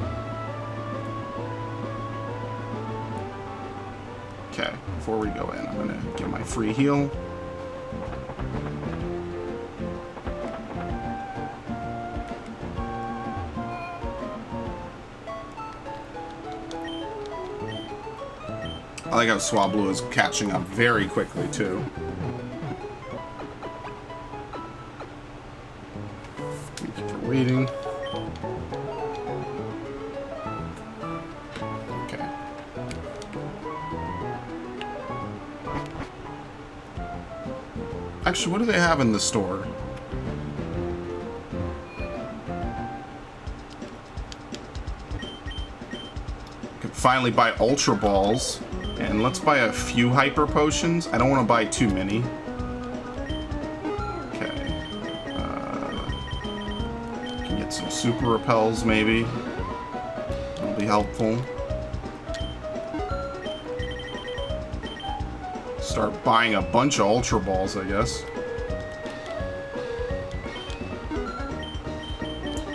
Okay, before we go in, I'm gonna get my free heal. I like how Swablu is catching up very quickly, too. Thank you for waiting. Okay. Actually, what do they have in the store? Can finally buy Ultra Balls. And let's buy a few Hyper Potions. I don't want to buy too many. Okay. Can get some Super Repels, maybe. That'll be helpful. Start buying a bunch of Ultra Balls, I guess.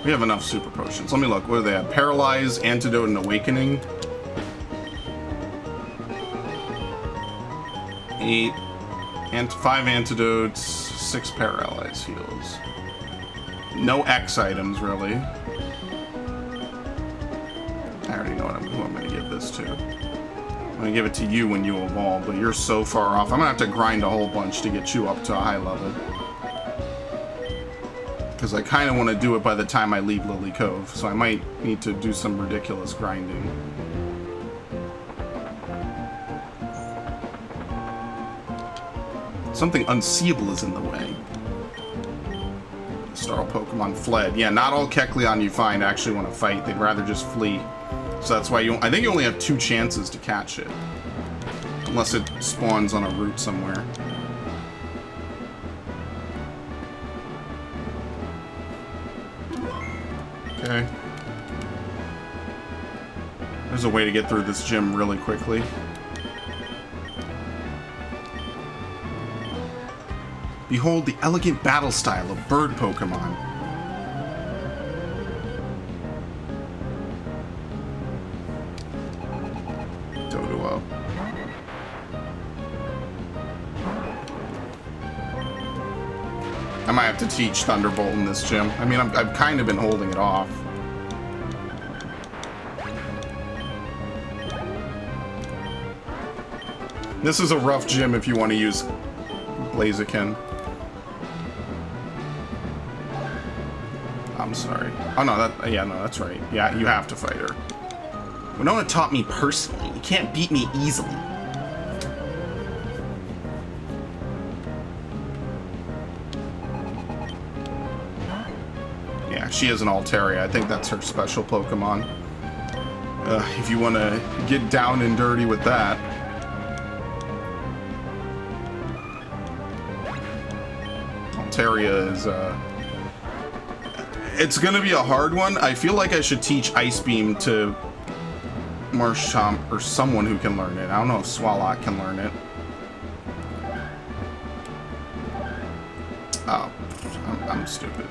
We have enough Super Potions. Let me look. What do they have? Paralyze, Antidote, and Awakening. 8 and 5 antidotes, 6 paralyze heals. No X items, really. I already know who I'm going to give this to. I'm going to give it to you when you evolve, but you're so far off. I'm going to have to grind a whole bunch to get you up to a high level. Because I kind of want to do it by the time I leave Lily Cove, so I might need to do some ridiculous grinding. Something unseeable is in the way. The Starl Pokemon fled. Yeah, not all Kecleon you find actually want to fight. They'd rather just flee. So that's why I think you only have 2 chances to catch it. Unless it spawns on a route somewhere. Okay. There's a way to get through this gym really quickly. Behold the elegant battle style of bird Pokemon. Doduo. I might have to teach Thunderbolt in this gym. I mean, I've kind of been holding it off. This is a rough gym if you want to use Blaziken. I'm sorry. Oh no, that's right. Yeah, you have to fight her. Winona taught me personally. You can't beat me easily. Yeah, she is an Altaria. I think that's her special Pokemon. If you want to get down and dirty with that. Altaria is, it's gonna be a hard one. I feel like I should teach Ice Beam to Marshtomp or someone who can learn it. I don't know if Swalot can learn it. Oh, I'm stupid.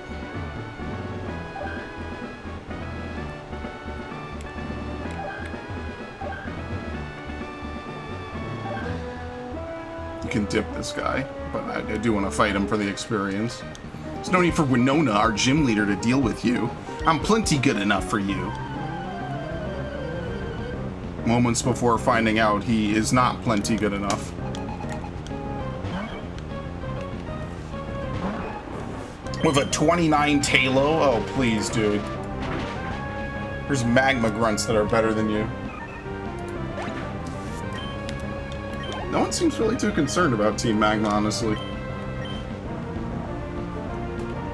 You can dip this guy, but I do want to fight him for the experience. There's no need for Winona, our gym leader, to deal with you. I'm plenty good enough for you. Moments before finding out he is not plenty good enough. With a 29 Talo? Oh, please, dude. There's Magma Grunts that are better than you. No one seems really too concerned about Team Magma, honestly.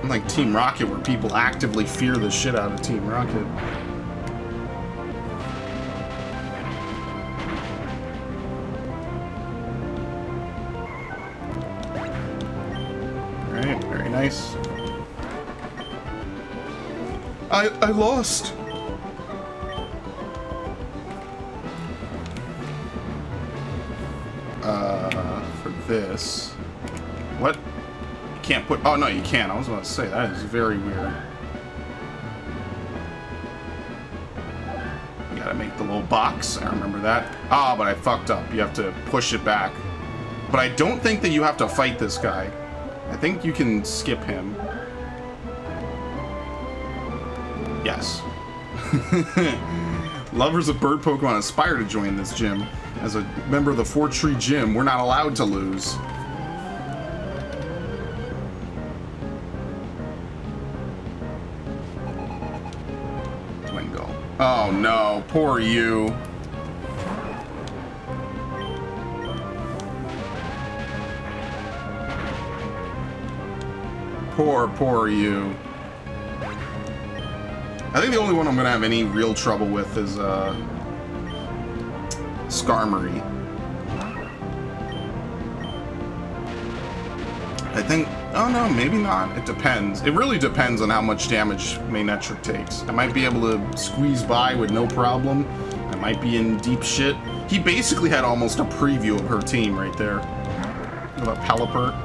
Unlike Team Rocket, where people actively fear the shit out of Team Rocket. Alright, very nice. I lost! For this. What? You can't put... Oh, no, you can. I was about to say, that is very weird. You gotta make the little box. I remember that. Ah, but I fucked up. You have to push it back. But I don't think that you have to fight this guy. I think you can skip him. Yes. Lovers of bird Pokemon aspire to join this gym. As a member of the 4-Tree Gym, we're not allowed to lose. Wingull. Oh no, poor you. Poor you. I think the only one I'm gonna have any real trouble with is, Skarmory. I think... Oh no, maybe not. It depends. It really depends on how much damage Manectric takes. I might be able to squeeze by with no problem. I might be in deep shit. He basically had almost a preview of her team right there. What about Pelipper?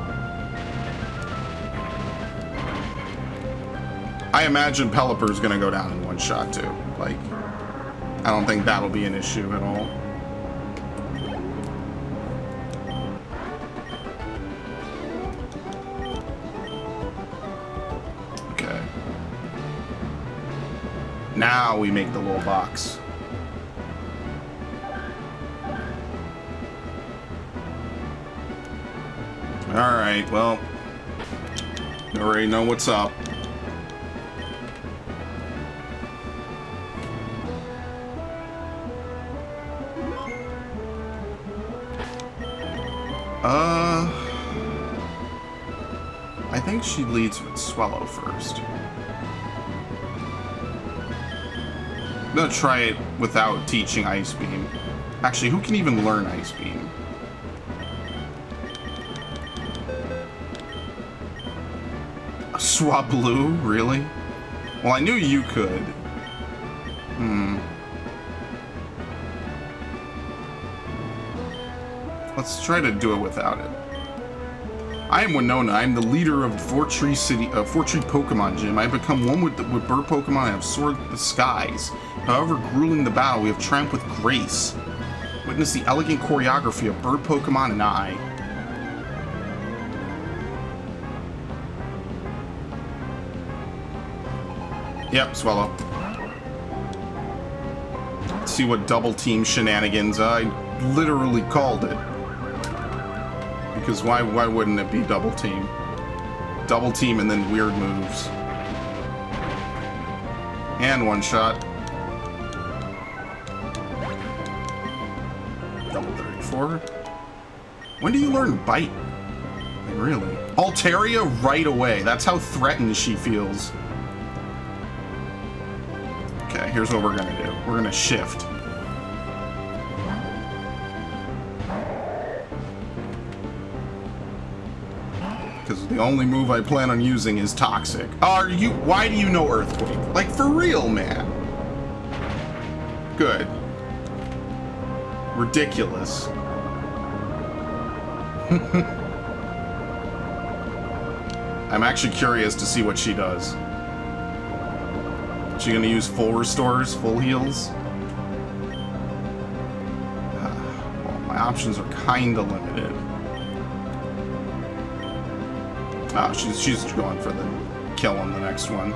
I imagine Pelipper's gonna go down in one shot too. Like, I don't think that'll be an issue at all. Okay. Now we make the little box. Alright, well, you already know what's up. I think she leads with Swallow first. I'm gonna try it without teaching Ice Beam. Actually, who can even learn Ice Beam? Swablu? Really? Well, I knew you could. Let's try to do it without it. I am Winona. I am the leader of Fort Tree Pokemon Gym. I have become one with bird Pokemon. I have soared the skies. However grueling the battle, we have triumphed with grace. Witness the elegant choreography of bird Pokemon and I. Yep, Swallow. Let's see what double team shenanigans. I literally called it. Because why wouldn't it be double team? Double team and then weird moves. And one shot. Double 34. When do you learn Bite? Like, really? Altaria right away. That's how threatened she feels. Okay, here's what we're gonna do. We're gonna shift. Because the only move I plan on using is Toxic. Why do you know Earthquake? Like, for real, man. Good. Ridiculous. I'm actually curious to see what she does. Is she gonna use full restores, full heals? Well, my options are kinda limited. Oh, she's going for the kill on the next one.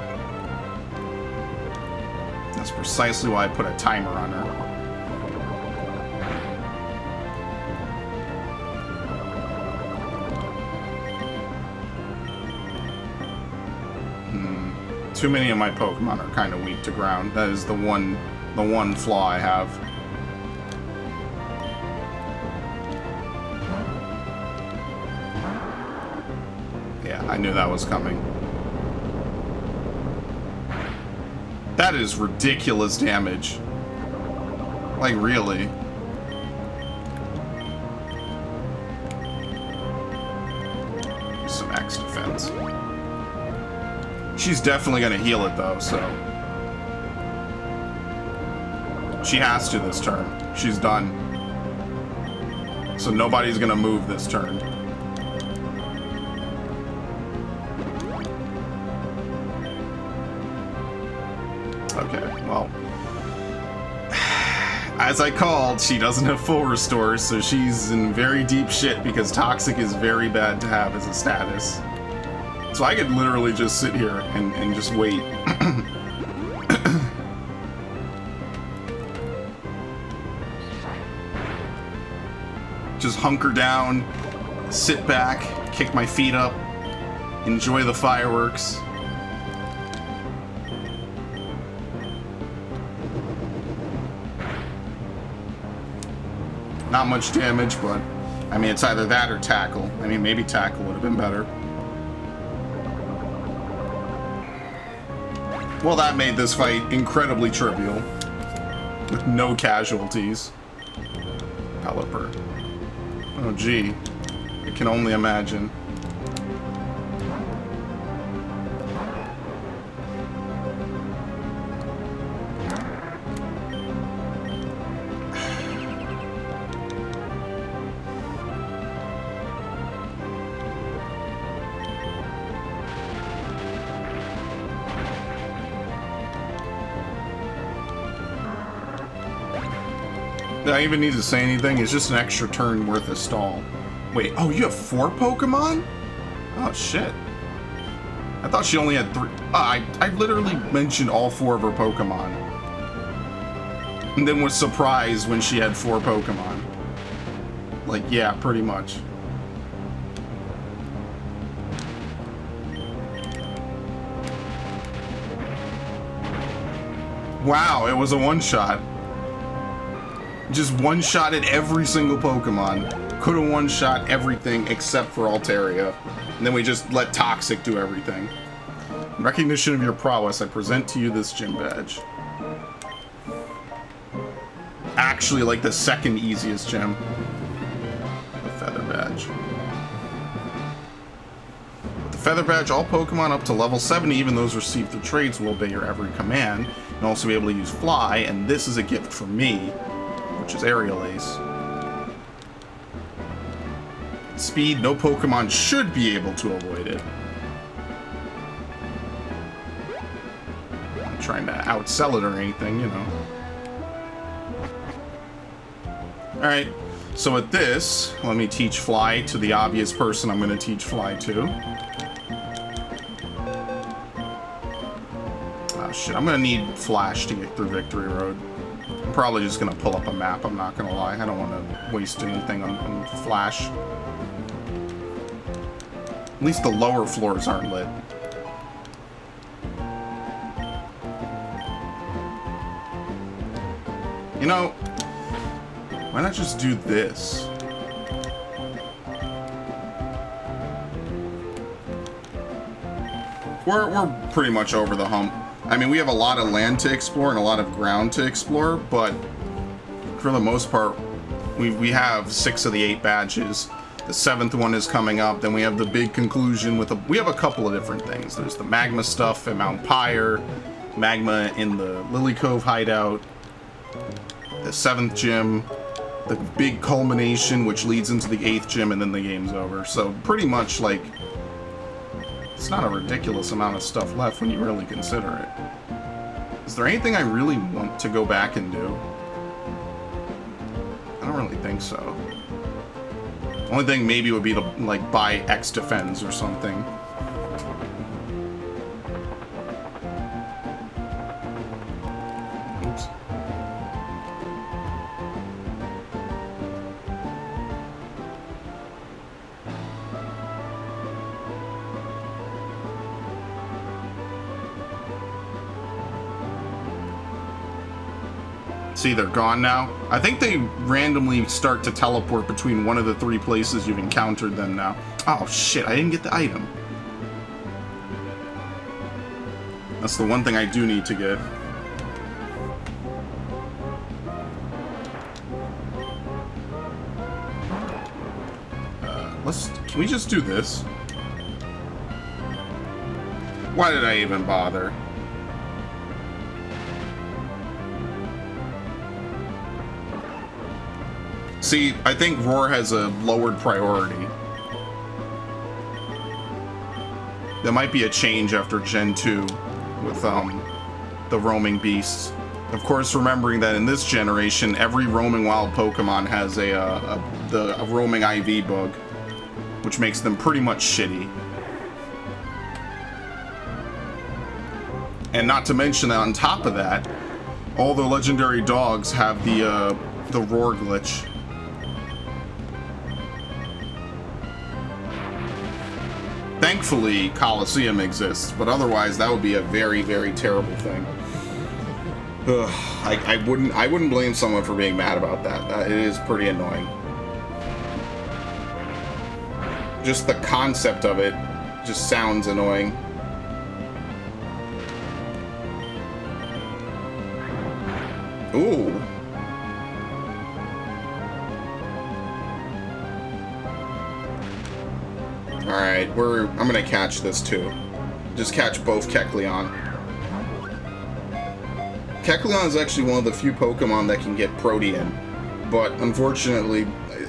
That's precisely why I put a timer on her. Too many of my Pokemon are kind of weak to ground. That is the one flaw I have. I knew that was coming. That is ridiculous damage. Like, really. Some X defense. She's definitely gonna heal it though, so. She has to this turn. She's done. So nobody's gonna move this turn. Okay, well, as I called, she doesn't have full restore, so she's in very deep shit because Toxic is very bad to have as a status. So I could literally just sit here and just wait. Just hunker down, sit back, kick my feet up, enjoy the fireworks. Not much damage, but I mean, it's either that or Tackle. I mean, maybe Tackle would have been better. Well, that made this fight incredibly trivial, with no casualties. Pelipper. Oh, gee. I can only imagine. Do I even need to say anything? It's just an extra turn worth of stall. Wait, oh, you have 4 Pokemon? Oh, shit. I thought she only had 3. I literally mentioned all 4 of her Pokemon. And then was surprised when she had 4 Pokemon. Like, yeah, pretty much. Wow, it was a one-shot. Just one-shotted every single Pokemon. Could have one-shot everything except for Altaria. And then we just let Toxic do everything. In recognition of your prowess, I present to you this gym badge. Actually, like the second easiest gym. The Feather Badge. With the Feather Badge, all Pokemon up to level 70, even those received through trades, will obey your every command. You'll also be able to use Fly, and this is a gift from me, which is Aerial Ace. Speed, no Pokemon should be able to avoid it. I'm not trying to outsell it or anything, you know. Alright, so with this, let me teach Fly to the obvious person I'm going to teach Fly to. Oh shit, I'm going to need Flash to get through Victory Road. I'm probably just going to pull up a map, I'm not going to lie. I don't want to waste anything on Flash. At least the lower floors aren't lit. You know, why not just do this? We're pretty much over the hump. I mean, we have a lot of land to explore and a lot of ground to explore, but for the most part, we have 6 of the 8 badges. The 7th one is coming up. Then we have the big conclusion with we have a couple of different things. There's the magma stuff at Mount Pyre, magma in the Lily Cove hideout, the 7th gym, the big culmination which leads into the 8th gym, and then the game's over. So pretty much like it's not a ridiculous amount of stuff left when you really consider it. Is there anything I really want to go back and do? I don't really think so. Only thing maybe would be to like buy X Defense or something. Oops. See, they're gone now. I think they randomly start to teleport between one of the 3 places you've encountered them now. Oh shit, I didn't get the item. That's the one thing I do need to get. Can we just do this? Why did I even bother? See, I think Roar has a lowered priority. There might be a change after Gen 2 with the roaming beasts. Of course, remembering that in this generation, every roaming wild Pokemon has a roaming IV bug, which makes them pretty much shitty. And not to mention that on top of that, all the legendary dogs have the Roar glitch. Thankfully, Coliseum exists, but otherwise that would be a very, very terrible thing. Ugh, I wouldn't blame someone for being mad about that. It is pretty annoying. Just the concept of it just sounds annoying. Ooh. Alright, I'm gonna catch this too. Just catch both Kecleon. Kecleon is actually one of the few Pokemon that can get Protean, but unfortunately,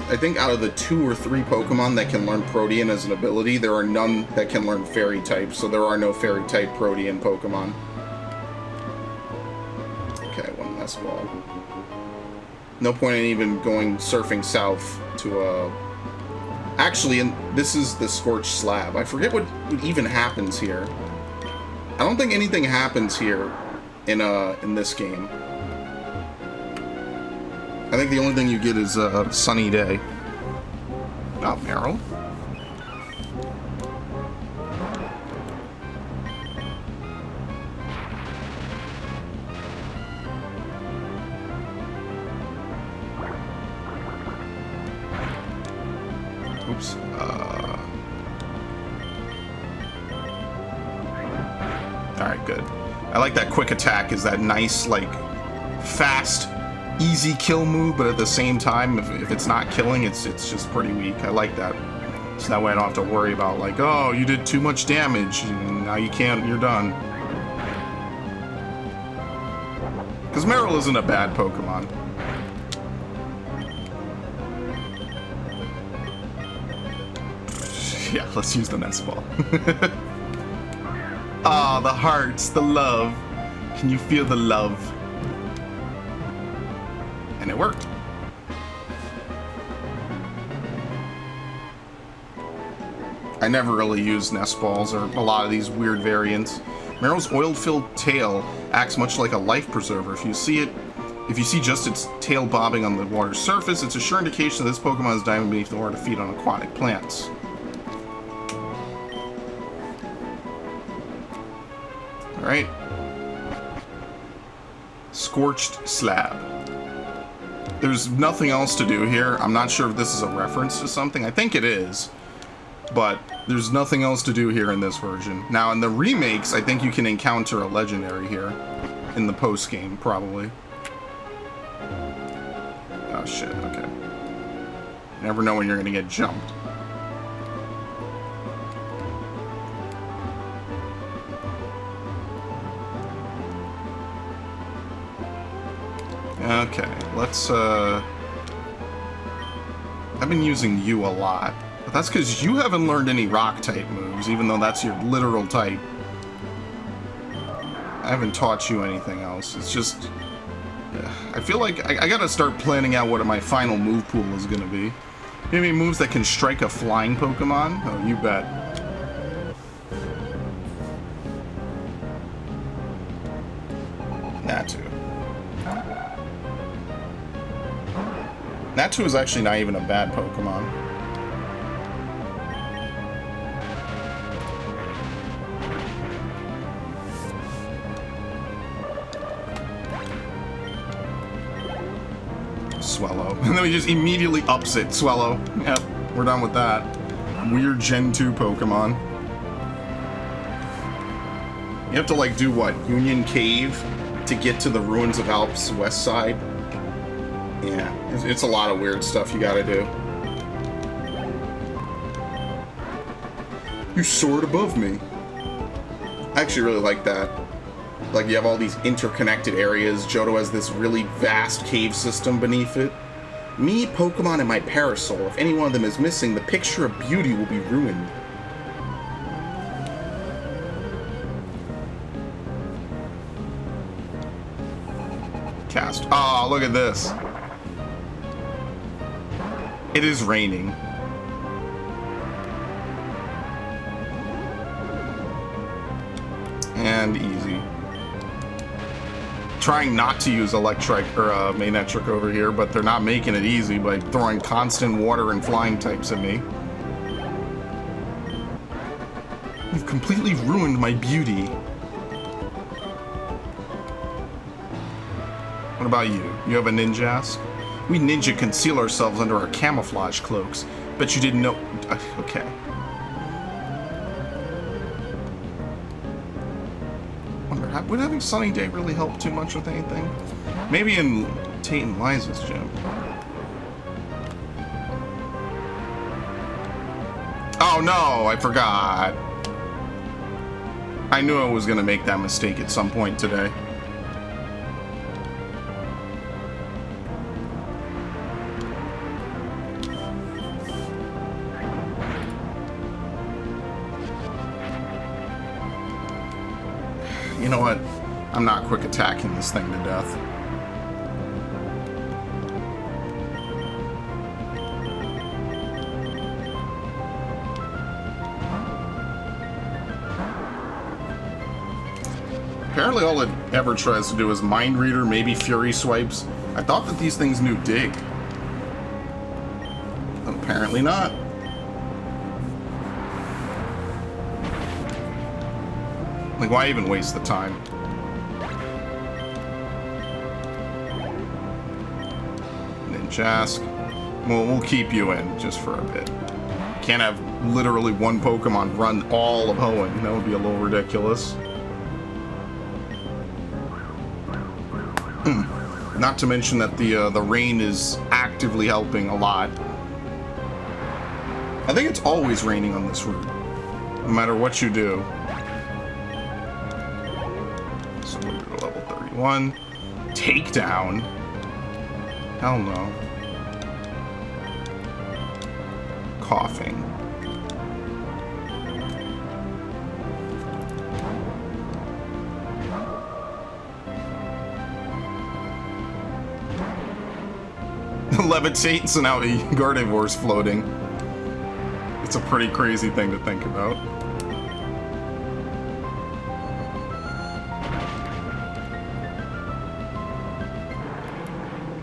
I think out of the 2 or 3 Pokemon that can learn Protean as an ability, there are none that can learn Fairy type, so there are no Fairy type Protean Pokemon. Okay, one less ball. No point in even going surfing south to actually, and this is the Scorched Slab. I forget what even happens here. I don't think anything happens here in this game. I think the only thing you get is a sunny day. Oh, Meryl. Oops. good. I like that quick attack is that nice, like, fast, easy kill move, but at the same time, if it's not killing, it's just pretty weak. I like that. So that way I don't have to worry about, like, oh, you did too much damage, and now you can't, you're done. Because Marill isn't a bad Pokemon. Yeah, let's use the Nest Ball. Ah, the hearts, the love. Can you feel the love? And it worked. I never really use Nest Balls or a lot of these weird variants. Marill's oil-filled tail acts much like a life preserver. If you see just its tail bobbing on the water's surface, it's a sure indication that this Pokemon is diving beneath the water to feed on aquatic plants. Alright. Scorched Slab. There's nothing else to do here. I'm not sure if this is a reference to something. I think it is. But there's nothing else to do here in this version. Now, in the remakes, I think you can encounter a legendary here. In the post-game, probably. Oh, shit. Okay. You never know when you're gonna get jumped. Okay, let's, I've been using you a lot. But that's because you haven't learned any rock-type moves, even though that's your literal type. I haven't taught you anything else. It's just... I feel like I gotta start planning out what my final move pool is gonna be. Maybe moves that can strike a flying Pokemon? Oh, you bet. Natu. Natu is actually not even a bad Pokemon. Swellow. And then we just immediately ups it. Swellow. Yep, we're done with that. Weird Gen 2 Pokemon. You have to, like, do what? Union Cave to get to the Ruins of Alps west side? Yeah, it's a lot of weird stuff you gotta do. You soared above me. I actually really like that. Like, you have all these interconnected areas. Johto has this really vast cave system beneath it. Me, Pokemon, and my Parasol. If any one of them is missing, the picture of beauty will be ruined. Cast. Oh, look at this. It is raining. And easy. Trying not to use Electric or Manectric over here, but they're not making it easy by throwing constant water and flying types at me. You've completely ruined my beauty. What about you? You have a Ninjask? We ninja conceal ourselves under our camouflage cloaks. Bet you didn't know... Okay. Would having Sunny Day really help too much with anything? Maybe in Tate and Liza's gym. Oh no, I forgot. I knew I was gonna make that mistake at some point today. You know what? I'm not quick attacking this thing to death. Apparently all it ever tries to do is Mind Reader, maybe Fury Swipes. I thought that these things knew Dig. Apparently not. Like, why even waste the time? Ninjask. Well, we'll keep you in just for a bit. Can't have literally one Pokemon run all of Hoenn. That would be a little ridiculous. Not to mention that the rain is actively helping a lot. I think it's always raining on this route, no matter what you do. So we'll go to level 31. Takedown? Hell no. Coughing. Levitates and now Gardevoir's floating. It's a pretty crazy thing to think about.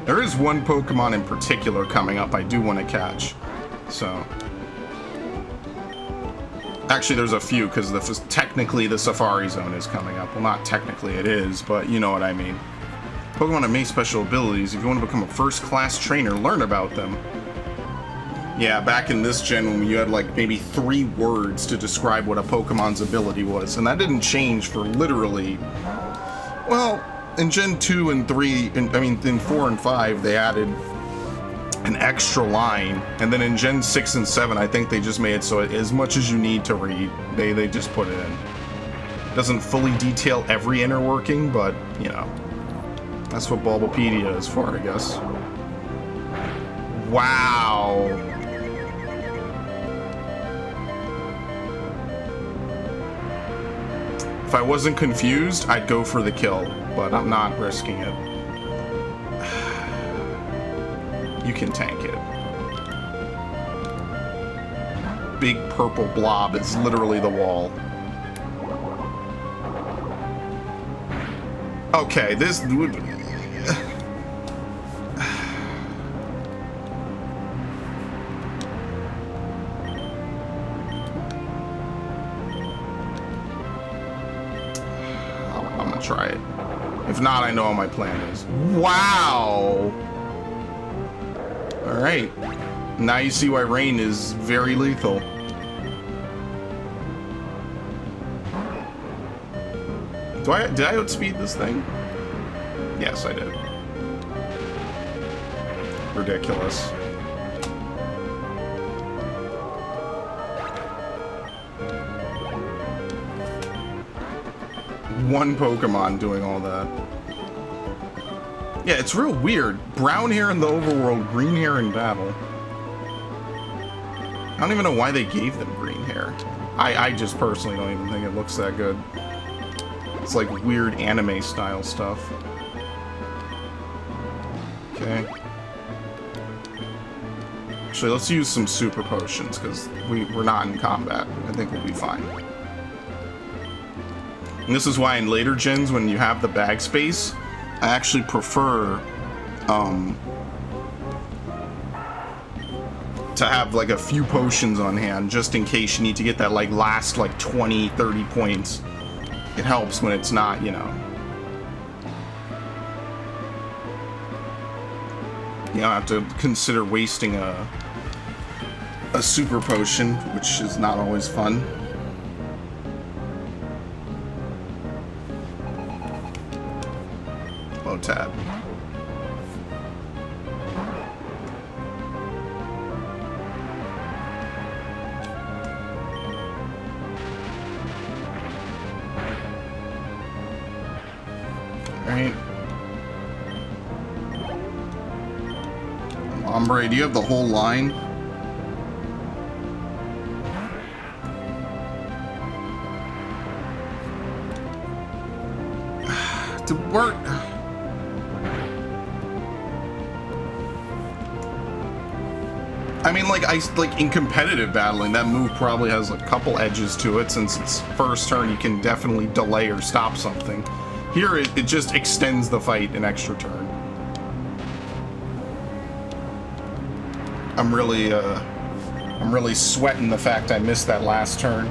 There is one Pokemon in particular coming up I do want to catch. So... Actually, there's a few, because technically the Safari Zone is coming up. Well, not technically it is, but you know what I mean. Pokemon have many special abilities. If you want to become a first-class trainer, learn about them. Yeah, back in this gen when you had like maybe 3 words to describe what a Pokemon's ability was, and that didn't change for literally... Well, in Gen 2 and 3, in 4 and 5, they added an extra line, and then in Gen 6 and 7, I think they just made it so as much as you need to read, they just put it in. It doesn't fully detail every inner working, but, you know, that's what Bulbapedia is for, I guess. Wow! If I wasn't confused, I'd go for the kill, but I'm not risking it. You can tank it. Big purple blob is literally the wall. Okay, this would... I'm gonna try it. If not, I know what my plan is. Wow! Alright. Now you see why rain is very lethal. Did I outspeed this thing? Yes, I did. Ridiculous. One Pokemon doing all that. Yeah, it's real weird. Brown hair in the overworld, green hair in battle. I don't even know why they gave them green hair. I just personally don't even think it looks that good. It's like weird anime style stuff. Okay. Actually, let's use some super potions, because we're not in combat. I think we'll be fine. And this is why in later gens, when you have the bag space, I actually prefer to have like a few potions on hand, just in case you need to get that like last like 20, 30 points. It helps when it's not, you know. You don't have to consider wasting a super potion, which is not always fun. Lotad. Right. Ombre, do you have the whole line? To work. I mean, like in competitive battling, that move probably has a couple edges to it. Since it's first turn, you can definitely delay or stop something. Here, it just extends the fight an extra turn. I'm really sweating the fact I missed that last turn.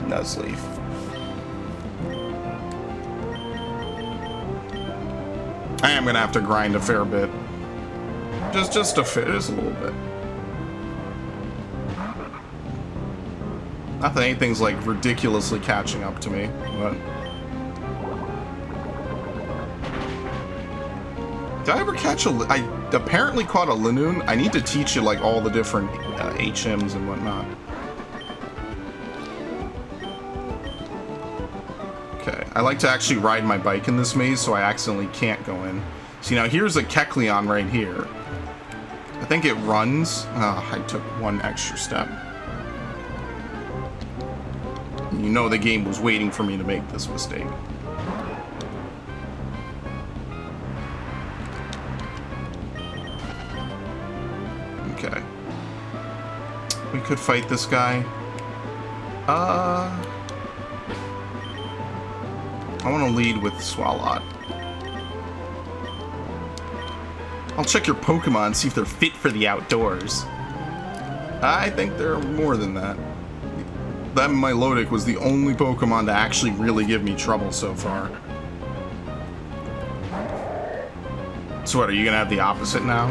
Nuzleaf. I am gonna have to grind a fair bit. Just a little bit. Not that anything's like ridiculously catching up to me, but... Did I ever catch I apparently caught a Linoone. I need to teach you like all the different HMs and whatnot. Okay, I like to actually ride my bike in this maze, so I accidentally can't go in. See, now here's a Kecleon right here. I think it runs. Oh, I took one extra step. You know the game was waiting for me to make this mistake. Okay. We could fight this guy. I want to lead with Swalot. I'll check your Pokemon, see if they're fit for the outdoors. I think they're more than that. That Milotic was the only Pokemon to actually really give me trouble so far. So what, are you gonna have the opposite now?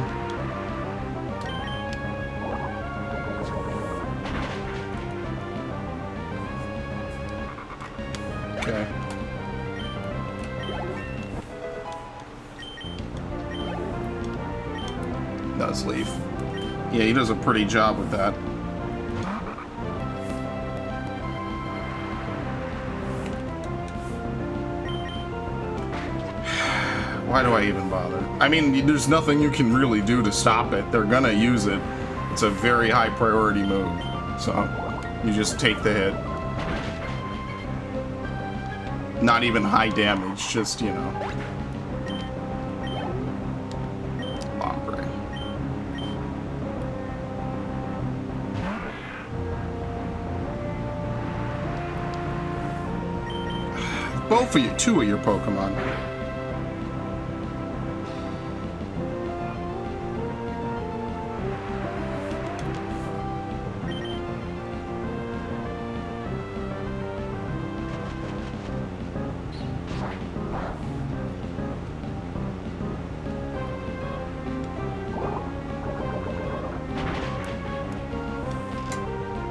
Okay. Nuzleaf. Yeah, he does a pretty job with that. Why do I even bother? I mean, there's nothing you can really do to stop it. They're gonna use it. It's a very high priority move. So, you just take the hit. Not even high damage, just, you know. Lombre. Both of you, two of your Pokemon.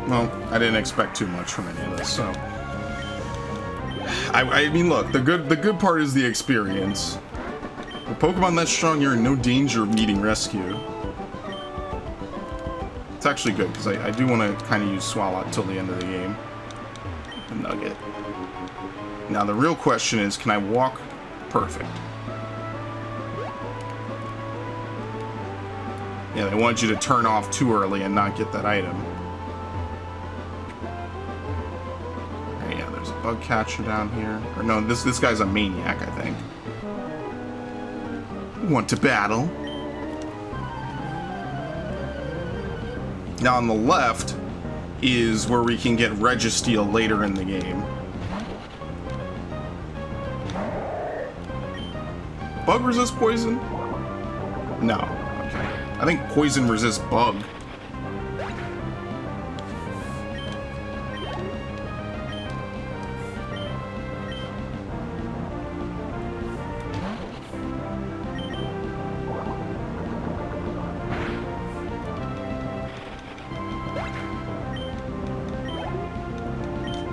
Well, I didn't expect too much from any of this, so... I mean, look, the good part is the experience. With Pokemon that strong, you're in no danger of needing rescue. It's actually good, because I do want to kind of use Swalot till the end of the game. A Nugget. Now, the real question is, can I walk perfect? Yeah, they want you to turn off too early and not get that item. Bug catcher down here. Or no, this guy's a maniac, I think. Want to battle? Now on the left is where we can get Registeel later in the game. Bug resist poison? No. Okay. I think poison resists bug.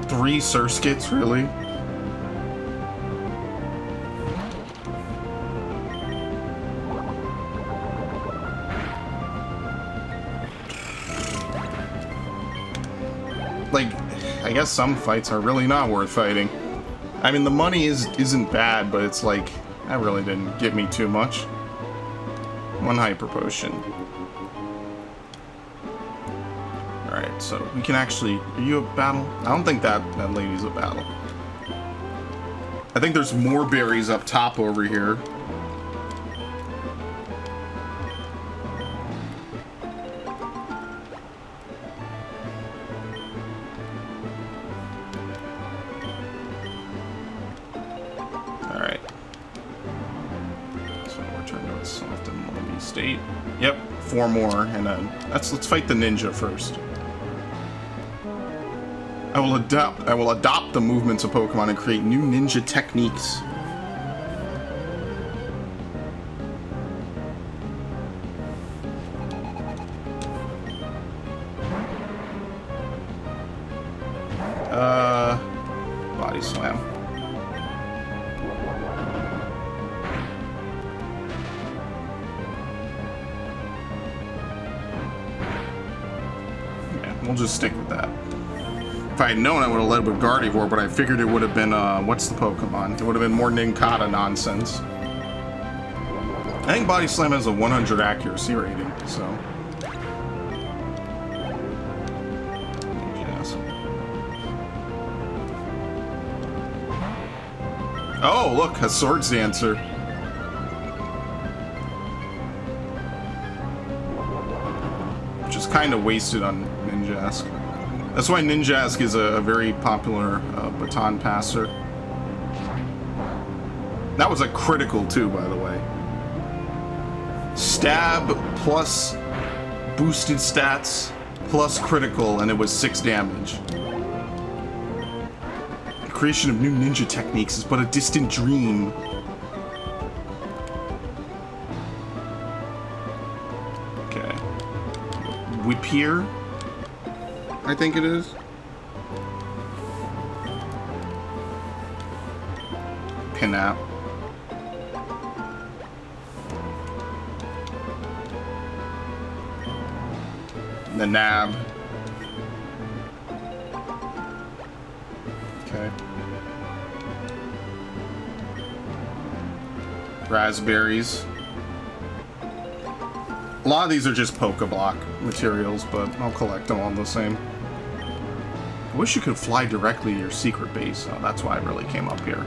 Three Surskits, really? Like, I guess some fights are really not worth fighting. I mean, the money isn't bad, but it's like, that really didn't give me too much. One Hyper Potion. Alright, so we can actually... Are you a battle? I don't think that lady's a battle. I think there's more berries up top over here. Alright. So return to its soft and lumpy state. Yep, 4 more, and then let's fight the ninja first. I will adopt the movements of Pokemon and create new ninja techniques. We'll just stick with that. If I had known, I would have led with Gardevoir, but I figured it would have been, what's the Pokemon? It would have been more Nincada nonsense. I think Body Slam has a 100 accuracy rating, so... Yes. Oh, look, a Swords Dancer. Which is kind of wasted on Ninjask. That's why Ninjask is a very popular baton passer. That was a critical too, by the way. Stab plus boosted stats plus critical, and it was 6 damage. The creation of new ninja techniques is but a distant dream. Okay. Whippier, I think it is. Pinap. The Nab. Okay. Raspberries. A lot of these are just Pokeblock materials, but I'll collect them all the same. I wish you could fly directly to your secret base. Oh, that's why I really came up here.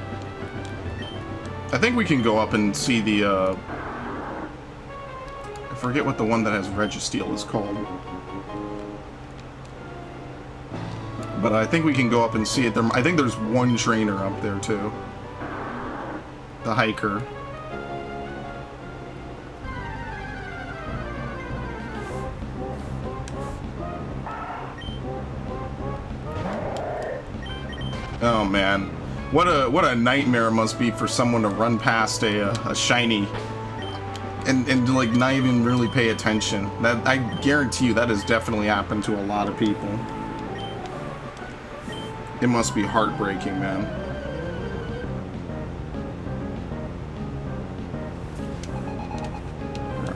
I think we can go up and see the, I forget what the one that has Registeel is called. But I think we can go up and see it. I think there's one trainer up there, too. The hiker. Oh man, what a nightmare it must be for someone to run past a shiny and like not even really pay attention. That, I guarantee you, that has definitely happened to a lot of people. It must be heartbreaking, man.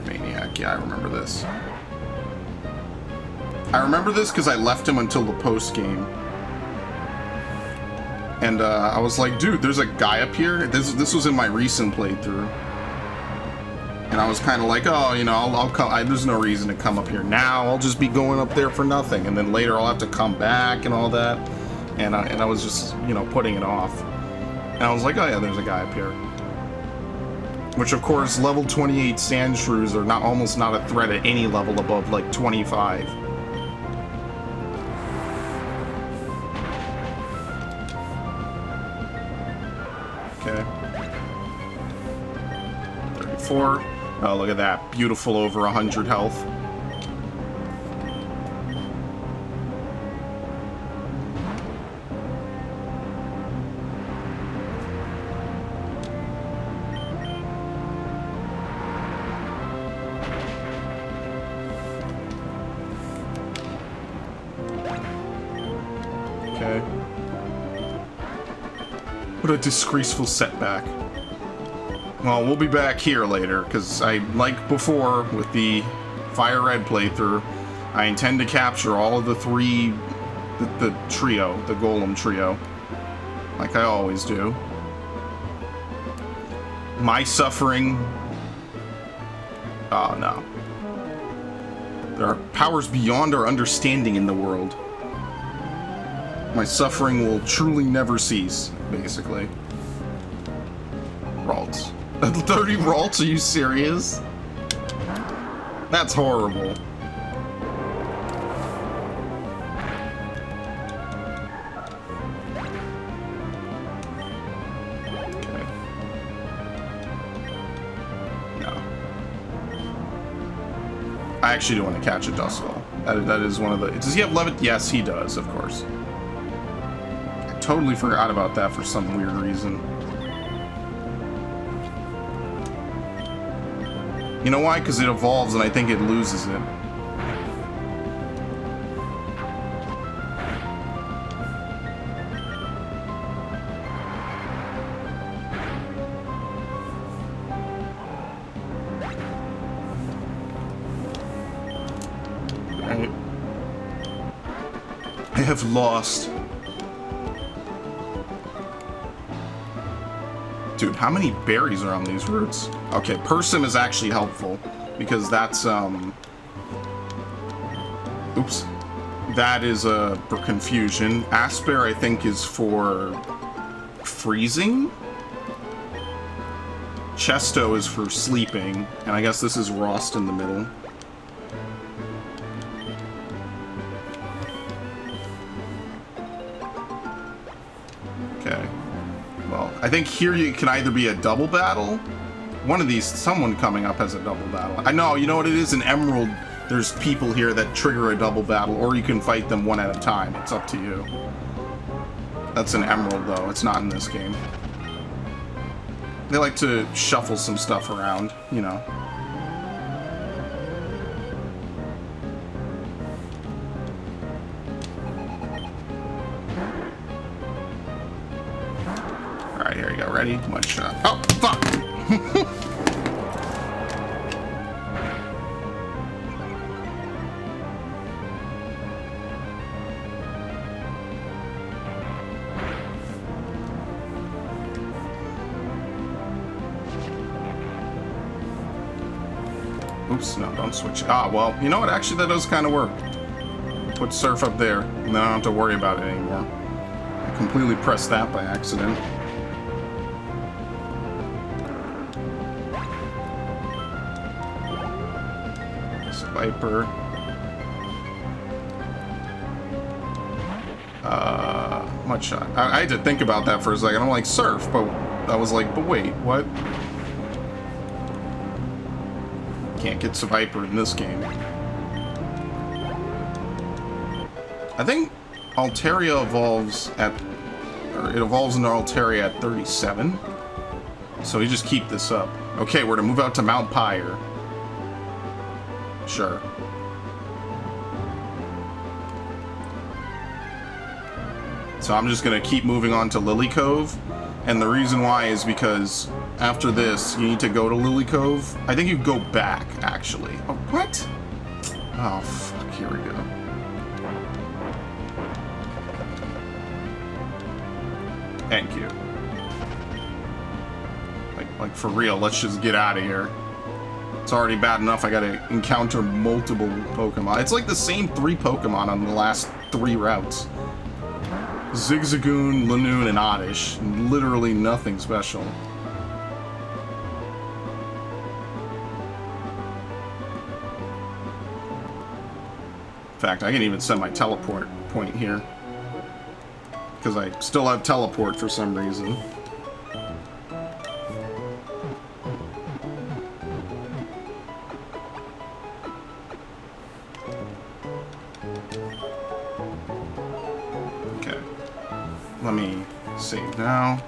Maniac, yeah, I remember this. I remember this because I left him until the post game. And I was like, dude, there's a guy up here. This was in my recent playthrough. And I was kind of like, oh, you know, I'll come. There's no reason to come up here now. I'll just be going up there for nothing. And then later I'll have to come back and all that. And I was just, you know, putting it off. And I was like, oh yeah, there's a guy up here. Which, of course, level 28 Sandshrews are almost not a threat at any level above, like, 25. Okay. 34. Oh, look at that. Beautiful over 100 health. Okay. What a disgraceful setback. Well, we'll be back here later, because like before with the Fire Red playthrough, I intend to capture all of the the trio, the Golem trio, like I always do. My suffering... Oh, no. There are powers beyond our understanding in the world. My suffering will truly never cease, basically. Ralts. 30 Ralts? Are you serious? That's horrible. Okay. No. I actually do want to catch a Duskull. That is one of the... Does he have Levit? Yes, he does, of course. I totally forgot about that for some weird reason. You know why? Because it evolves and I think it loses it. Right. have lost. Dude, how many berries are on these roots? Okay, Persim is actually helpful because that's oops. That is for confusion. Asper, I think, is for freezing. Chesto is for sleeping, and I guess this is Rost in the middle. Okay. Well, I think here you can either be a double battle. One of these, someone coming up has a double battle. I know, you know what it is? In Emerald, there's people here that trigger a double battle, or you can fight them one at a time. It's up to you. That's an Emerald, though. It's not in this game. They like to shuffle some stuff around, you know. Alright, here you go. Ready? One shot. Oh, fuck! Oops, no, don't switch. Ah, well, you know what? Actually, that does kind of work. Put Surf up there, and then I don't have to worry about it anymore. I completely pressed that by accident. Viper. Mudshot. I had to think about that for a second. I'm like, Surf, but I was like, but wait, what? Can't get to Viper in this game. I think Altaria evolves at... or it evolves into Altaria at 37. So you just keep this up. Okay, we're to move out to Mount Pyre. Sure. So I'm just gonna keep moving on to Lily Cove, and the reason why is because after this you need to go to Lily Cove. I think you go back, actually. Oh, what? Oh, fuck, here we go. Thank you. Like for real, let's just get out of here. It's already bad enough I gotta encounter multiple Pokemon. It's like the same 3 Pokemon on the last 3 routes. Zigzagoon, Lanoon, and Oddish. Literally nothing special. In fact, I can even send my teleport point here. Because I still have teleport for some reason. Let me save now.